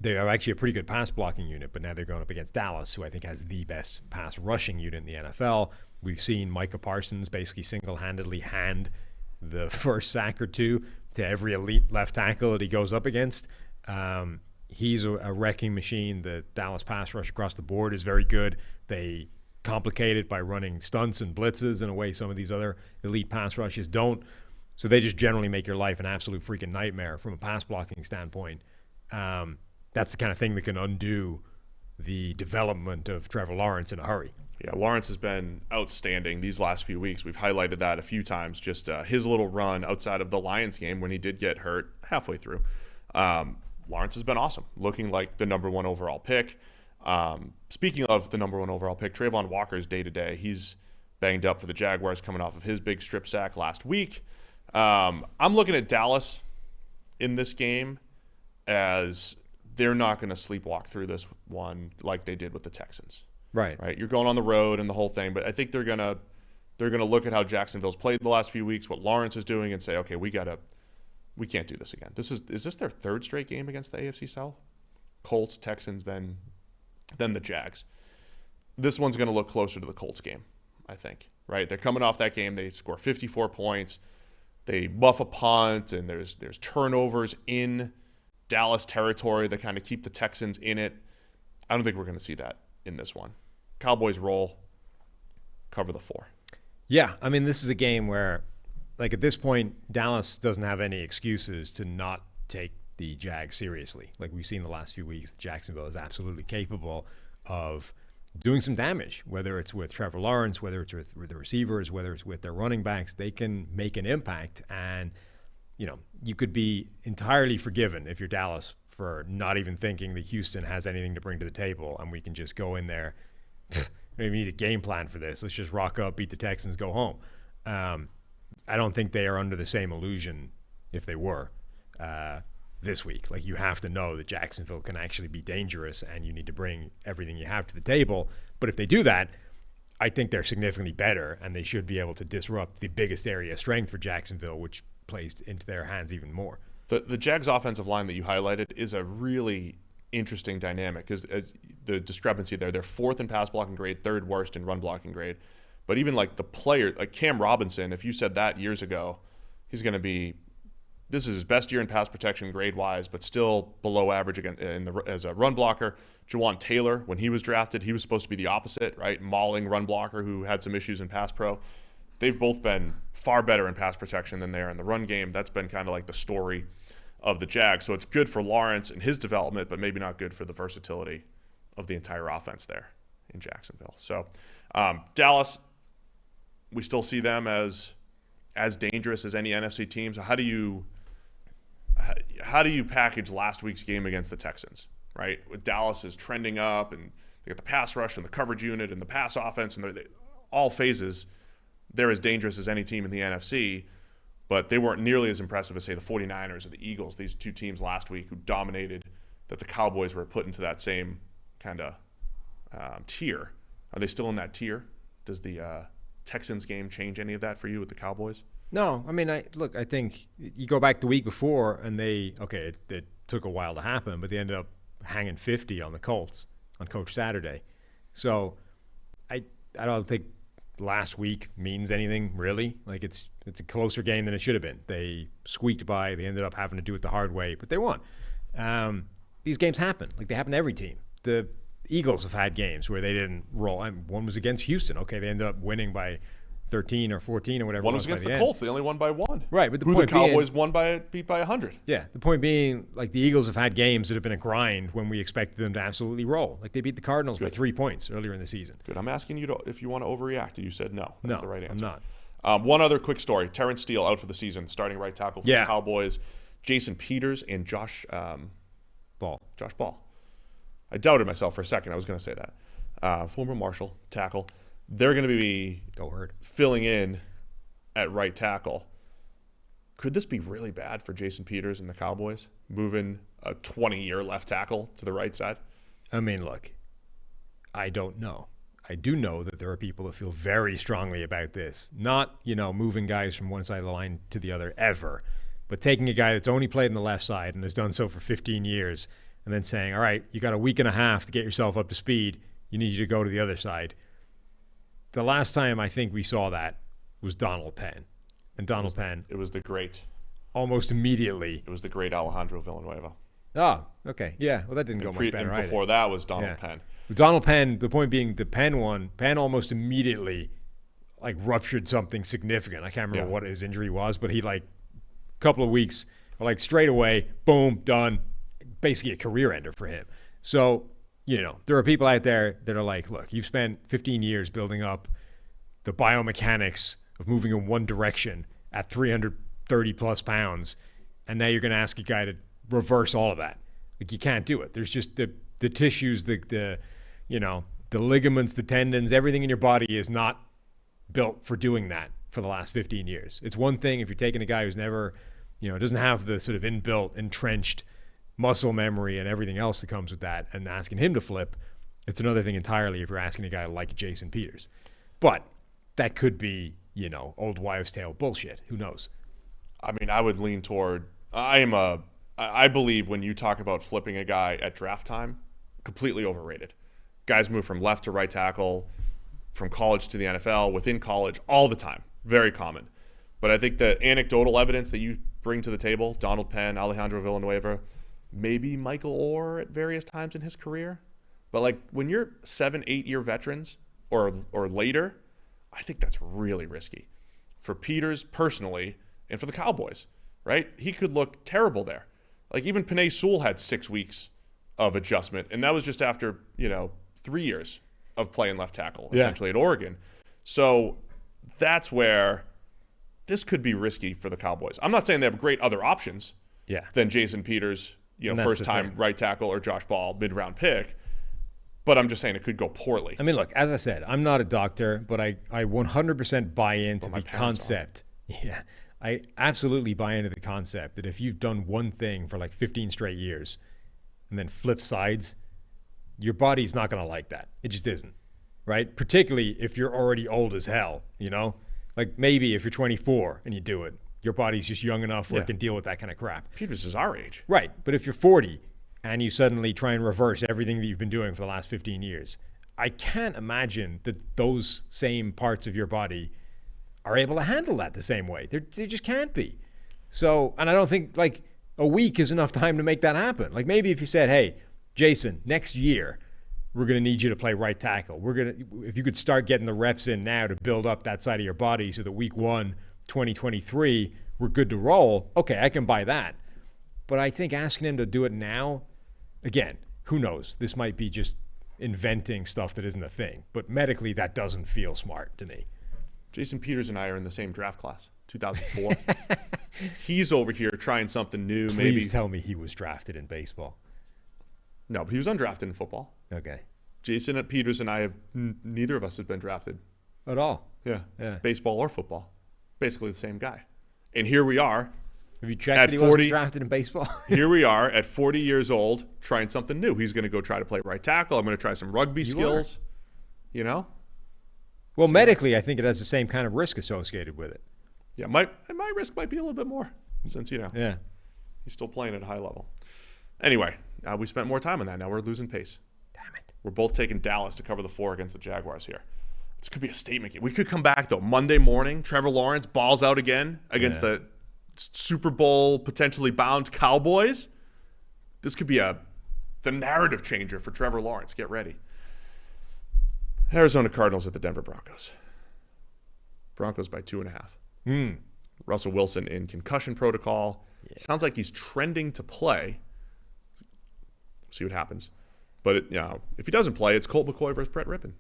they are actually a pretty good pass-blocking unit, but now they're going up against Dallas, who I think has the best pass-rushing unit in the NFL. We've seen Micah Parsons basically single-handedly hand the first sack or 2 to every elite left tackle that he goes up against. He's a wrecking machine. The Dallas pass rush across the board is very good. They complicate it by running stunts and blitzes in a way some of these other elite pass rushes don't. So they just generally make your life an absolute freaking nightmare from a pass blocking standpoint. That's the kind of thing that can undo the development of Trevor Lawrence in a hurry. Yeah, Lawrence has been outstanding these last few weeks. We've highlighted that a few times, just his little run outside of the Lions game when he did get hurt halfway through. Lawrence has been awesome, looking like the number 1 overall pick. Speaking of the number 1 overall pick, Trayvon Walker's day-to-day. He's banged up for the Jaguars coming off of his big strip sack last week. I'm looking at Dallas in this game as they're not going to sleepwalk through this one like they did with the Texans. Right. You're going on the road and the whole thing, but I think they're gonna look at how Jacksonville's played the last few weeks, what Lawrence is doing, and say, okay, we can't do this again. Is this their 3rd straight game against the AFC South? Colts, Texans, then the Jags. This one's gonna look closer to the Colts game, I think. Right? They're coming off that game. They score 54 points. They muff a punt, and there's turnovers in Dallas territory that kind of keep the Texans in it. I don't think we're gonna see that in this one. Cowboys roll, cover the 4. Yeah, I mean, this is a game where, at this point, Dallas doesn't have any excuses to not take the Jags seriously. Like we've seen the last few weeks, Jacksonville is absolutely capable of doing some damage, whether it's with Trevor Lawrence, whether it's with the receivers, whether it's with their running backs. They can make an impact, and you could be entirely forgiven if you're Dallas for not even thinking that Houston has anything to bring to the table, and we can just go in there. We need a game plan for this. Let's just rock up, beat the Texans, go home. I don't think they are under the same illusion, if they were, this week. You have to know that Jacksonville can actually be dangerous, and you need to bring everything you have to the table. But if they do that, I think they're significantly better, and they should be able to disrupt the biggest area of strength for Jacksonville, which plays into their hands even more. The Jags offensive line that you highlighted is a really interesting dynamic because the discrepancy there. They're 4th in pass blocking grade, 3rd worst in run blocking grade. But even the player, Cam Robinson, if you said that years ago, he's going to be – this is his best year in pass protection grade-wise, but still below average as a run blocker. Jawan Taylor, when he was drafted, he was supposed to be the opposite, right? Mauling run blocker who had some issues in pass pro. They've both been far better in pass protection than they are in the run game. That's been kind of the story of the Jags. So it's good for Lawrence and his development, but maybe not good for the versatility of the entire offense there in Jacksonville. So Dallas, we still see them as dangerous as any NFC teams. How do you package last week's game against the Texans, right? Dallas is trending up, and they got the pass rush and the coverage unit and the pass offense, and all phases they're as dangerous as any team in the NFC, but they weren't nearly as impressive as, say, the 49ers or the Eagles, these two teams last week who dominated, that the Cowboys were put into that same kind of tier. Are they still in that tier? Does the Texans game change any of that for you with the Cowboys? No, I mean, I think you go back the week before and it took a while to happen, but they ended up hanging 50 on the Colts on Coach Saturday. So I don't think last week means anything really. Like it's a closer game than it should have been. They squeaked by. They ended up having to do it the hard way, but they won. These games happen. Like they happen to every team. The Eagles have had games where they didn't roll. One was against Houston. Okay, they ended up winning by 13 or 14 or whatever. One was against the Colts. They only won by 1. Right, but the Cowboys beat by 100. Yeah, the point being, like the Eagles have had games that have been a grind when we expected them to absolutely roll. Like they beat the Cardinals by 3 points earlier in the season. Good. I'm asking you if you want to overreact. You said no. That's the right answer. I'm not. One other quick story. Terrence Steele out for the season, starting right tackle for the Cowboys. Jason Peters and Josh Ball. I doubted myself for a second. I was going to say that. Former Marshall tackle. They're going to be filling in at right tackle. Could this be really bad for Jason Peters and the Cowboys, moving a 20-year left tackle to the right side? I mean, look, I don't know. I do know that there are people that feel very strongly about this. Not, moving guys from one side of the line to the other ever, but taking a guy that's only played on the left side and has done so for 15 years and then saying, all right, you got a week and a half to get yourself up to speed. You need you to go to the other side. The last time I think we saw that was Donald Penn. And Donald Penn. It was the great. Almost immediately. It was the great Alejandro Villanueva. Oh, okay. Yeah. Well, that didn't go much better either. Before that was Donald Penn. Donald Penn, the point being the Penn one, Penn almost immediately ruptured something significant. I can't remember what his injury was, but he a couple of weeks, straight away, boom, done. Basically a career ender for him. So, there are people out there that are like, look, you've spent 15 years building up the biomechanics of moving in one direction at 330 plus pounds, and now you're going to ask a guy to reverse all of that. You can't do it. There's just the tissues, the ligaments, the tendons, everything in your body is not built for doing that for the last 15 years. It's one thing if you're taking a guy who's never, doesn't have the sort of inbuilt, entrenched muscle memory and everything else that comes with that and asking him to flip. It's another thing entirely if you're asking a guy like Jason Peters. But that could be, old wives' tale bullshit. Who knows? I mean, I would lean toward I believe when you talk about flipping a guy at draft time, completely overrated. Guys move from left to right tackle, from college to the NFL, within college, all the time. Very common. But I think the anecdotal evidence that you bring to the table, Donald Penn, Alejandro Villanueva, maybe Michael Orr at various times in his career. But when you're 7-8 year veterans or later, I think that's really risky for Peters personally and for the Cowboys, right? He could look terrible there. Even Penei Sewell had 6 weeks of adjustment, and that was just after, 3 years of playing left tackle, essentially at Oregon. So that's where this could be risky for the Cowboys. I'm not saying they have great other options than Jason Peters, first-time right tackle, or Josh Ball, mid-round pick. But I'm just saying it could go poorly. I mean, look, as I said, I'm not a doctor, but I 100% buy into the concept. Yeah, I absolutely buy into the concept that if you've done one thing for 15 straight years and then flip sides, your body's not going to like that. It just isn't, right? Particularly if you're already old as hell, maybe if you're 24 and you do it, your body's just young enough where it can deal with that kind of crap. Peters is our age. Right, but if you're 40 and you suddenly try and reverse everything that you've been doing for the last 15 years, I can't imagine that those same parts of your body are able to handle that the same way. They just can't be. So, and I don't think a week is enough time to make that happen. Maybe if you said, hey, Jason, next year, we're going to need you to play right tackle. If you could start getting the reps in now to build up that side of your body so that week 1, 2023, we're good to roll. Okay, I can buy that. But I think asking him to do it now, again, who knows? This might be just inventing stuff that isn't a thing. But medically, that doesn't feel smart to me. Jason Peters and I are in the same draft class, 2004. He's over here trying something new. Please tell me he was drafted in baseball. No, but he was undrafted in football. Okay. Jason Peters and I neither of us have been drafted at all. Yeah. Yeah. Baseball or football. Basically the same guy. And here we are. Have you checked At that he 40 wasn't drafted in baseball? Here we are at 40 years old trying something new. He's going to go try to play right tackle. I'm going to try some rugby skills. You know? Well, medically, I think it has the same kind of risk associated with it. Yeah, my risk might be a little bit more since, Yeah. he's still playing at a high level. Anyway, we spent more time on that. Now we're losing pace. Damn it. We're both taking Dallas to cover the 4 against the Jaguars here. This could be a statement game. We could come back, though. Monday morning, Trevor Lawrence balls out again against the Super Bowl potentially bound Cowboys. This could be the narrative changer for Trevor Lawrence. Get ready. Arizona Cardinals at the Denver Broncos. Broncos by 2.5. Russell Wilson in concussion protocol. Yeah. Sounds like he's trending to play. See what happens. But if he doesn't play, it's Colt McCoy versus Brett Rippon.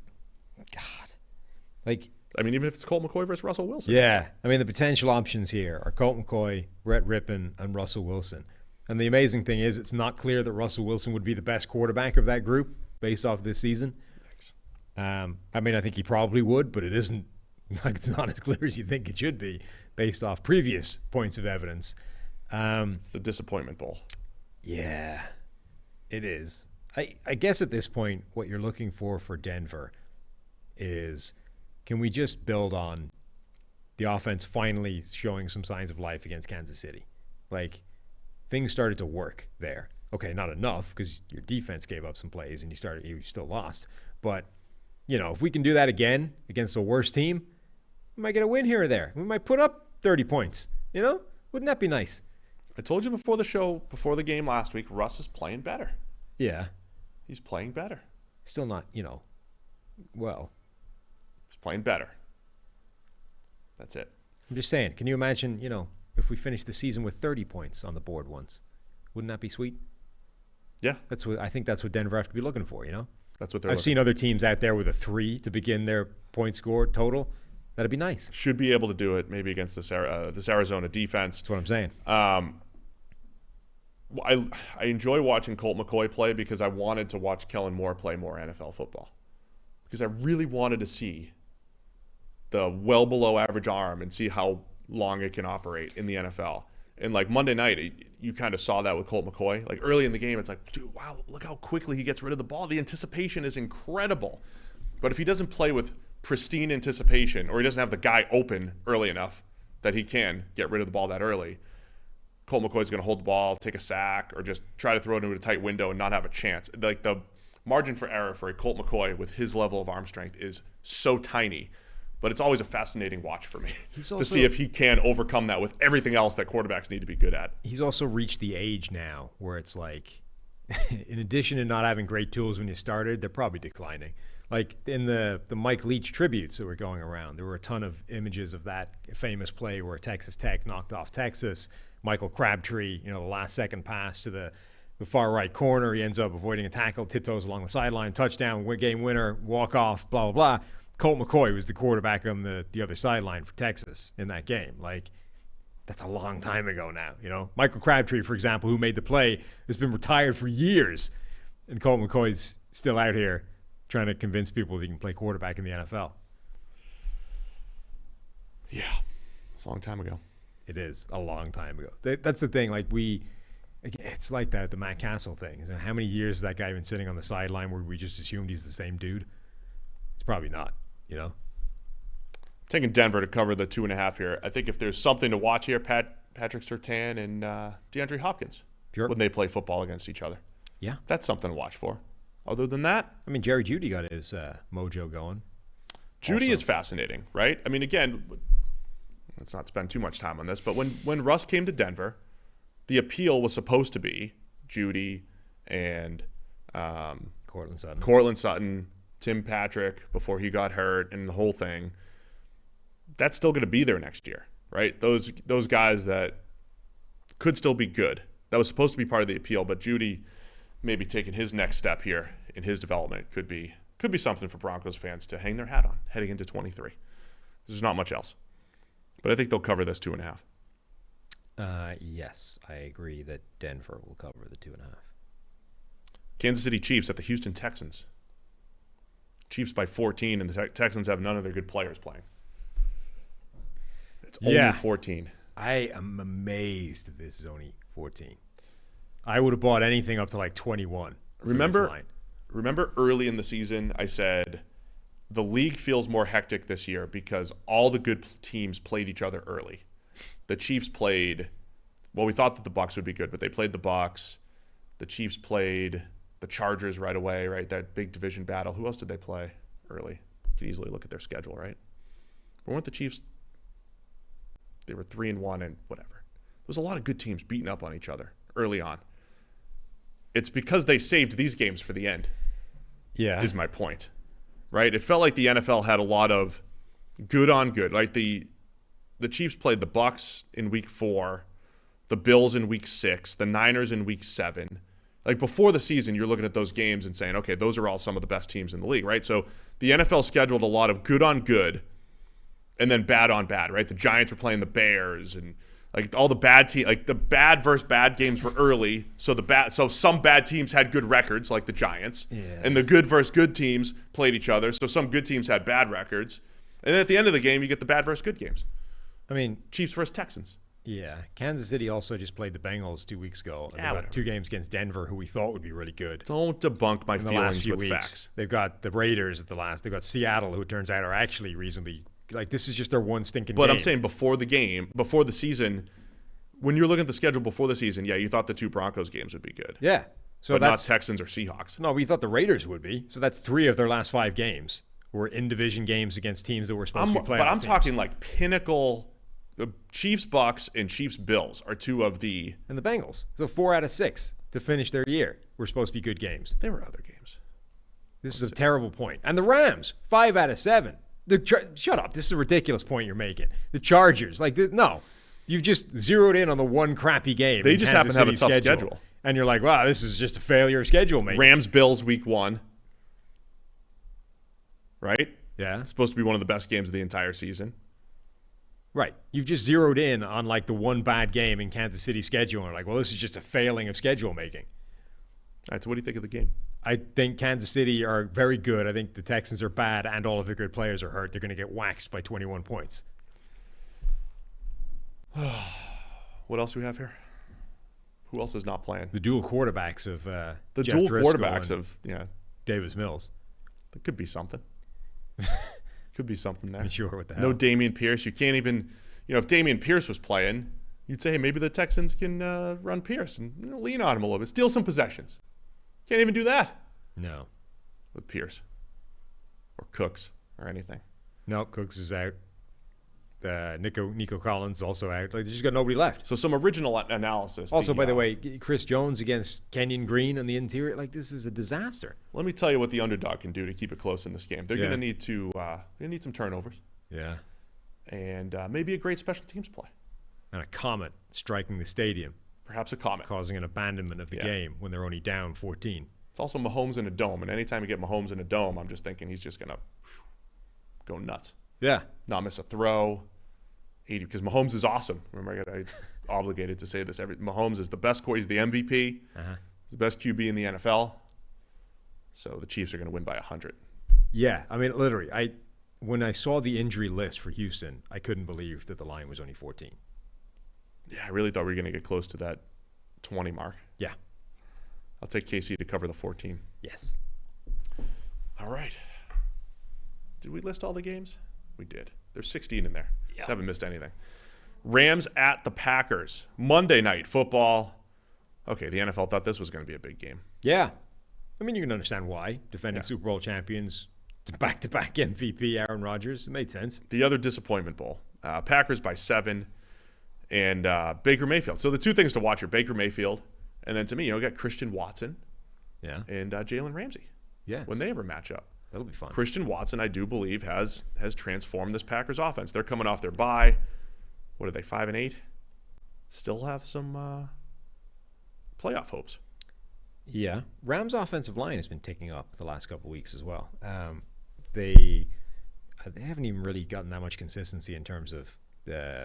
God. Even if it's Colt McCoy versus Russell Wilson. Yeah. The potential options here are Colt McCoy, Brett Rippon, and Russell Wilson. And the amazing thing is it's not clear that Russell Wilson would be the best quarterback of that group based off this season. I think he probably would, but it isn't. It's not as clear as you think it should be based off previous points of evidence. It's the disappointment bowl. Yeah, it is. I guess at this point, what you're looking for Denver is, can we just build on the offense finally showing some signs of life against Kansas City? Things started to work there. Okay, not enough because your defense gave up some plays and you still lost. But, if we can do that again against a worse team, we might get a win here or there. We might put up 30 points. Wouldn't that be nice? I told you before the show, before the game last week, Russ is playing better. Yeah. He's playing better. Still not, well. He's playing better. That's it. I'm just saying, can you imagine, if we finish the season with 30 points on the board once? Wouldn't that be sweet? Yeah. I think that's what Denver have to be looking for, That's what I've seen other teams out there with a 3 to begin their point score total. That'd be nice. Should be able to do it maybe against this Arizona defense. That's what I'm saying. I enjoy watching Colt McCoy play because I wanted to watch Kellen Moore play more NFL football. Because I really wanted to see the well below average arm and see how long it can operate in the NFL. And Monday night, you kind of saw that with Colt McCoy. Early in the game, it's dude, wow, look how quickly he gets rid of the ball. The anticipation is incredible. But if he doesn't play with pristine anticipation, or he doesn't have the guy open early enough that he can get rid of the ball that early, Colt McCoy's going to hold the ball, take a sack, or just try to throw it into a tight window and not have a chance. The margin for error for a Colt McCoy with his level of arm strength is so tiny. But it's always a fascinating watch for me to see if he can overcome that with everything else that quarterbacks need to be good at. He's also reached the age now where it's in addition to not having great tools when you started, they're probably declining. In the Mike Leach tributes that were going around, there were a ton of images of that famous play where Texas Tech knocked off Texas. Michael Crabtree, the last second pass to the far right corner. He ends up avoiding a tackle, tiptoes along the sideline, touchdown, game winner, walk off, blah, blah, blah. Colt McCoy was the quarterback on the other sideline for Texas in that game. That's a long time ago now, Michael Crabtree, for example, who made the play, has been retired for years. And Colt McCoy's still out here trying to convince people that he can play quarterback in the NFL. Yeah, it's a long time ago. It is a long time ago. That's the thing. It's like that, the Matt Castle thing. How many years has that guy been sitting on the sideline where we just assumed he's the same dude? It's probably not, Taking Denver to cover the 2.5 here. I think if there's something to watch here, Patrick Surtain and DeAndre Hopkins, when they play football against each other. Yeah. That's something to watch for. Other than that, Jerry Jeudy got his mojo going. Jeudy is fascinating, right? again, let's not spend too much time on this, but when Russ came to Denver, the appeal was supposed to be Jeudy and Courtland Sutton, Tim Patrick before he got hurt, and the whole thing. That's still going to be there next year, right? Those guys that could still be good. That was supposed to be part of the appeal, but Jeudy maybe taking his next step here in his development could be something for Broncos fans to hang their hat on heading into 23. There's not much else. But I think they'll cover this 2.5. Yes, I agree that Denver will cover the 2.5. Kansas City Chiefs at the Houston Texans. Chiefs by 14, and the Texans have none of their good players playing. It's only 14. I am amazed that this is only 14. I would have bought anything up to like 21. Remember early in the season, I said the league feels more hectic this year because all the good teams played each other early. The Chiefs played, well, we thought that the Bucs would be good, but they played the Bucs. The Chiefs played the Chargers right away, right? That big division battle. Who else did they play early? You could easily look at their schedule, right? But weren't the Chiefs, they were 3-1 and whatever. There was a lot of good teams beating up on each other early on. It's because they saved these games for the end. Yeah. Is my point. Right? It felt like the NFL had a lot of good on good. Like the Chiefs played the Bucs in week 4, the Bills in week 6, the Niners in week 7. Like before the season, you're looking at those games and saying, okay, those are all some of the best teams in the league, right? So the NFL scheduled a lot of good on good and then bad on bad, right? The Giants were playing the Bears and like all the bad teams, like the bad versus bad games were early. So some bad teams had good records, like the Giants, and the good versus good teams played each other. So some good teams had bad records, and then at the end of the game, you get the bad versus good games. I mean, Chiefs versus Texans. Yeah, Kansas City also just played the Bengals 2 weeks ago. And they've got 2 games against Denver, who we thought would be really good. Don't debunk my feelings with facts. They've got the Raiders at the last. They've got Seattle, who it turns out are actually reasonably. Like, this is just their one stinking game. But I'm saying before the season, when you're looking at the schedule before the season, yeah, you thought the 2 Broncos games would be good. Yeah. So but not Texans or Seahawks. No, we thought the Raiders would be. So that's 3 of their last 5 games were in-division games against teams that were supposed to be playoff But I'm teams. talking like pinnacle. The Chiefs Bucs and Chiefs Bills are 2 of the. And the Bengals. So 4 out of 6 to finish their year were supposed to be good games. There were other games. This is a terrible point. And the Rams, 5 out of 7. Shut up. This is a ridiculous point you're making. The Chargers, no. You've just zeroed in on the one crappy game. They just happen to have a tough schedule. And you're like, wow, this is just a failure of schedule making. Rams Bills week 1. Right? Yeah. It's supposed to be one of the best games of the entire season. Right. You've just zeroed in on like the one bad game in Kansas City's schedule and are like, well, this is just a failing of schedule making. All right, so what do you think of the game? I think Kansas City are very good. I think the Texans are bad and all of their good players are hurt. They're going to get waxed by 21 points. What else do we have here? Who else is not playing? The dual quarterbacks of Jeff Driscoll Davis Mills. That could be something. Could be something there. I'm sure what the hell. No Dameon Pierce. You can't even, if Dameon Pierce was playing, you'd say, hey, maybe the Texans can run Pierce and lean on him a little bit. Steal some possessions. Can't even do that. No. With Pierce. Or Cooks or anything. No, Cooks is out. Nico Collins also out. Like, they just got nobody left. So some original analysis. Also, by the way, Chris Jones against Kenyon Green on the interior. Like, this is a disaster. Let me tell you what the underdog can do to keep it close in this game. They're going to need some turnovers. Yeah. And maybe a great special teams play. And a comet striking the stadium. Perhaps a comet. Causing an abandonment of the game when they're only down 14. It's also Mahomes in a dome. And anytime you get Mahomes in a dome, I'm just thinking he's just going to go nuts. Yeah. Not miss a throw. Because Mahomes is awesome. Remember, I obligated to say this. Mahomes is the best quarterback. He's the MVP. He's the best QB in the NFL. So the Chiefs are going to win by 100. Yeah. I mean, literally, when I saw the injury list for Houston, I couldn't believe that the line was only 14. Yeah, I really thought we were going to get close to that 20 mark. Yeah. I'll take KC to cover the 14. Yes. All right. Did we list all the games? We did. There's 16 in there. Yep. Haven't missed anything. Rams at the Packers. Monday night football. Okay, the NFL thought this was going to be a big game. Yeah. I mean, you can understand why. Defending Super Bowl champions, back-to-back MVP Aaron Rodgers. It made sense. The other disappointment bowl. Packers by 7 and Baker Mayfield. So the 2 things to watch are Baker Mayfield, and then to me, you got Christian Watson and Jalen Ramsey. Yeah. When they ever match up. That'll be fun. Christian Watson, I do believe, has transformed this Packers offense. They're coming off their bye. What are they, 5-8? Still have some playoff hopes. Yeah. Rams' offensive line has been ticking up the last couple of weeks as well. They haven't even really gotten that much consistency in terms of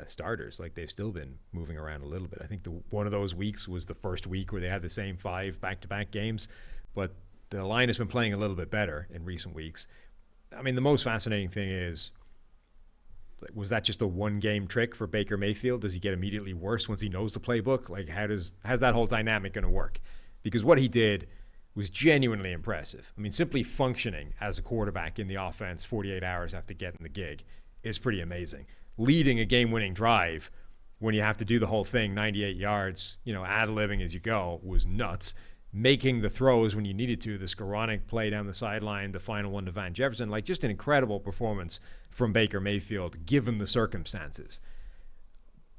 starters. Like, they've still been moving around a little bit. I think one of those weeks was the first week where they had the same 5 back-to-back games, but the line has been playing a little bit better in recent weeks. I mean, the most fascinating thing is, was that just a one-game trick for Baker Mayfield? Does he get immediately worse once he knows the playbook? Like, how's that whole dynamic going to work? Because what he did was genuinely impressive. I mean, simply functioning as a quarterback in the offense 48 hours after getting the gig is pretty amazing. Leading a game-winning drive when you have to do the whole thing, 98 yards, ad-libbing as you go, was nuts. Making the throws when you needed to, the Skoranek play down the sideline, the final one to Van Jefferson, like just an incredible performance from Baker Mayfield given the circumstances.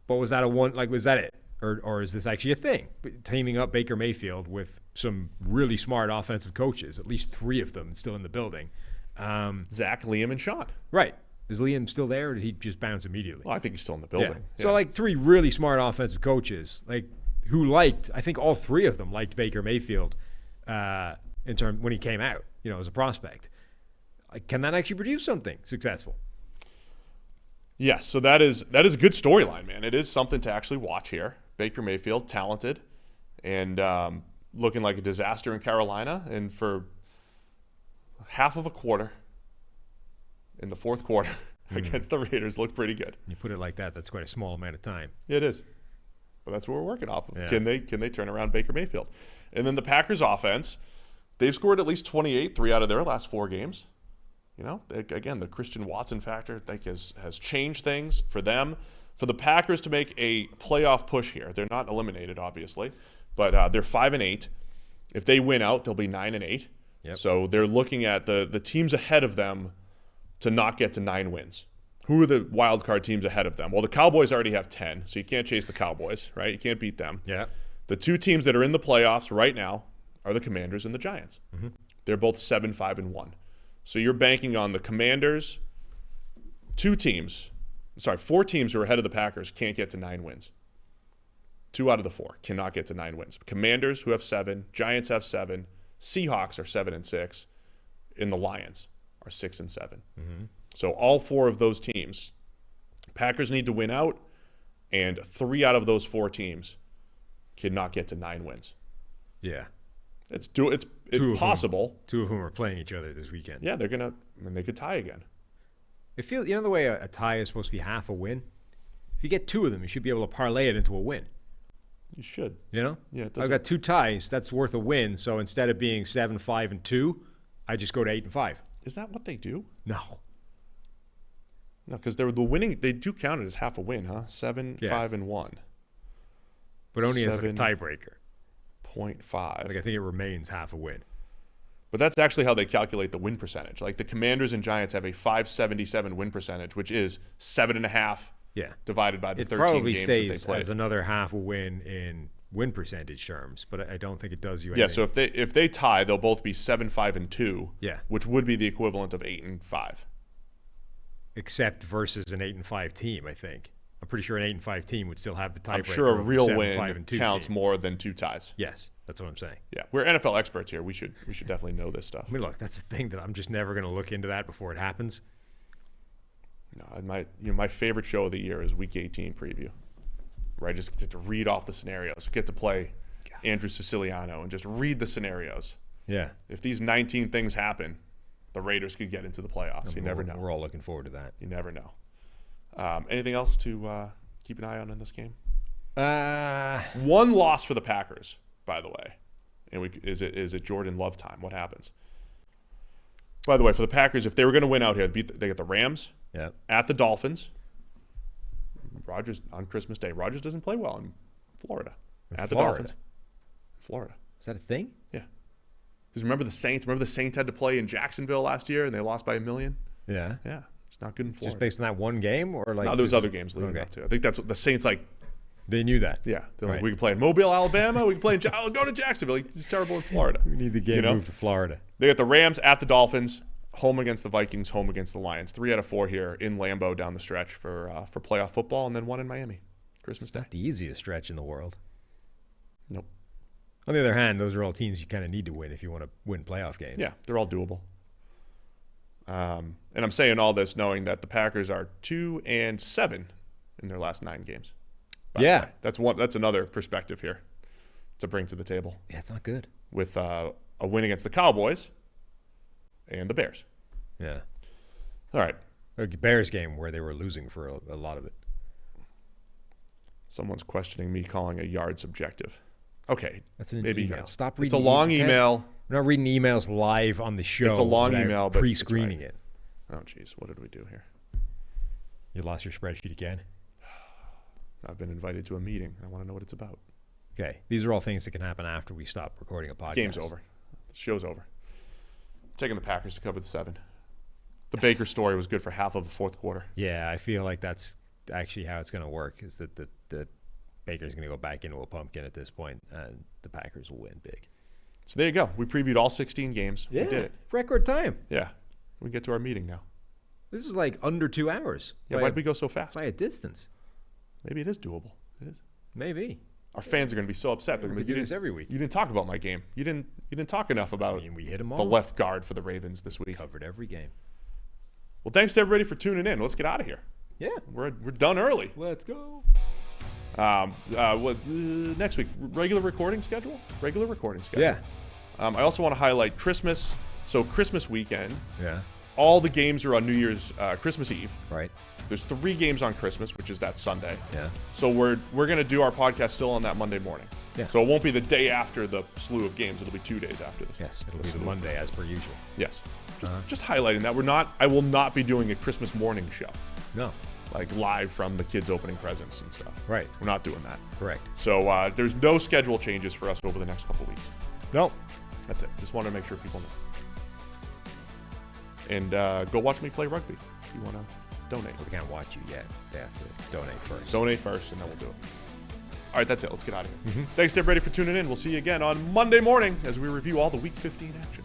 But was that was that it? Or is this actually a thing? Teaming up Baker Mayfield with some really smart offensive coaches, at least 3 of them still in the building. Zach, Liam, and Sean. Right. Is Liam still there, or did he just bounce immediately? Well, I think he's still in the building. Yeah. So, 3 really smart offensive coaches, who I think all 3 of them liked Baker Mayfield when he came out, as a prospect. Can that actually produce something successful? Yes, so that is a good storyline, man. It is something to actually watch here. Baker Mayfield, talented, and looking like a disaster in Carolina, and for half of a quarter in the fourth quarter against the Raiders looked pretty good. You put it like that, that's quite a small amount of time. It is. But that's what we're working off of. Yeah. Can they turn around Baker Mayfield? And then the Packers offense, they've scored at least 28, 3 out of their last 4 games. Again, the Christian Watson factor, I think, has changed things for them. For the Packers to make a playoff push here, they're not eliminated, obviously, but they're 5-8. If they win out, they'll be 9-8. Yep. So they're looking at the teams ahead of them to not get to 9 wins. Who are the wild card teams ahead of them? Well, the Cowboys already have 10, so you can't chase the Cowboys, right? You can't beat them. Yeah. The 2 teams that are in the playoffs right now are the Commanders and the Giants. Mm-hmm. They're both 7-5-1. So you're banking on the Commanders. 4 teams who are ahead of the Packers can't get to 9 wins. 2 out of the 4 cannot get to 9 wins. Commanders, who have 7, Giants have 7, Seahawks are 7-6, and the Lions are 6-7. Mm-hmm. So all 4 of those teams, Packers need to win out, and 3 out of those 4 teams cannot get to 9 wins. Yeah. It's possible. 2 of whom are playing each other this weekend. Yeah, they could tie again. It feels, the way a tie is supposed to be half a win? If you get 2 of them, you should be able to parlay it into a win. You should. Yeah, it I've got 2 ties. That's worth a win. So instead of being 7-5-2, I just go to 8-5. Is that what they do? No, because they're the winning. They do count it as half a win, huh? 7-5-1. But only as a tiebreaker. 0.5. I think it remains half a win. But that's actually how they calculate the win percentage. Like the Commanders and Giants have a 577 win percentage, which is 7.5 divided by the 13 games that they play. It probably stays as another half a win in win percentage terms, but I don't think it does you anything. Yeah, so if they tie, they'll both be 7-5-2, yeah, which would be the equivalent of 8-5. Except versus an 8-5 team, I think. I'm pretty sure an 8-5 team would still have the tiebreaker. I'm sure a real win counts team. more than 2 ties. Yes, that's what I'm saying. Yeah, we're NFL experts here. We should definitely know this stuff. I mean, look, that's the thing that I'm just never going to look into that before it happens. No, my favorite show of the year is Week 18 preview, where I just get to read off the scenarios, get to play Andrew Siciliano and just read the scenarios. Yeah. If these 19 things happen, the Raiders could get into the playoffs. You never know. We're all looking forward to that. You never know. Anything else to keep an eye on in this game? 1 loss for the Packers, by the way. And is it Jordan Love time? What happens? By the way, for the Packers, if they were going to win out here, they get the Rams at the Dolphins. Rodgers on Christmas Day. Rodgers doesn't play well in Florida. The Dolphins. Florida. Is that a thing? Yeah. Because remember the Saints? Remember the Saints had to play in Jacksonville last year and they lost by 1 million? Yeah. Yeah. It's not good in Florida. Just based on that one game, or no, there's other games leading up to. I think that's what the Saints They knew that. Yeah. They're like, we can play in Mobile, Alabama. We can play in I'll go to Jacksonville. It's terrible in Florida. We need the game moved to Florida. They got the Rams at the Dolphins, home against the Vikings, home against the Lions. 3 out of 4 here in Lambeau down the stretch for playoff football, and then 1 in Miami. Christmas Day. Not the easiest stretch in the world. Nope. On the other hand, those are all teams you kind of need to win if you want to win playoff games. Yeah, they're all doable. And I'm saying all this knowing that the Packers are 2-7 in their last 9 games. Yeah, that's another perspective here to bring to the table. Yeah, it's not good. With a win against the Cowboys and the Bears. Yeah. All right. A Bears game where they were losing for a lot of it. Someone's questioning me calling a yard subjective. Okay. That's an maybe email. yards. Stop reading. It's a long email. We're not reading emails live on the show. It's a long email, but pre-screening right. it. Oh, jeez. What did we do here? You lost your spreadsheet again? I've been invited to a meeting. I want to know what it's about. Okay. These are all things that can happen after we stop recording a podcast. Game's over. The show's over. I'm taking the Packers to cover the 7. The Baker story was good for half of the fourth quarter. Yeah, I feel like that's actually how it's going to work, is that the Baker's going to go back into a pumpkin at this point, and the Packers will win big. So there you go. We previewed all 16 games. Yeah, we did it. Record time. Yeah. We get to our meeting now. This is like under 2 hours. Yeah, why'd we go so fast? By a distance. Maybe it is doable. It is. Maybe. Our fans are going to be so upset. They're going to do this every week. You didn't talk about my game. You didn't talk enough about we hit them all. the left guard for the Ravens this week. Covered every game. Well, thanks to everybody for tuning in. Let's get out of here. Yeah. We're done early. Let's go. Next week, regular recording schedule? Regular recording schedule. Yeah. I also want to highlight Christmas. So Christmas weekend. Yeah. All the games are on New Year's, Christmas Eve. Right. There's 3 games on Christmas, which is that Sunday. Yeah. So we're going to do our podcast still on that Monday morning. Yeah. So it won't be the day after the slew of games. It'll be 2 days after this. Yes, it'll be the Monday as per usual. Yes. Just highlighting that I will not be doing a Christmas morning show. No. Like live from the kids opening presents and stuff. Right. We're not doing that. Correct. So there's no schedule changes for us over the next couple weeks. No. That's it. Just wanted to make sure people know. And go watch me play rugby if you want to donate. We can't watch you yet. They have to donate first. Donate first, and then we'll do it. All right, that's it. Let's get out of here. Thanks to everybody for tuning in. We'll see you again on Monday morning as we review all the Week 15 action.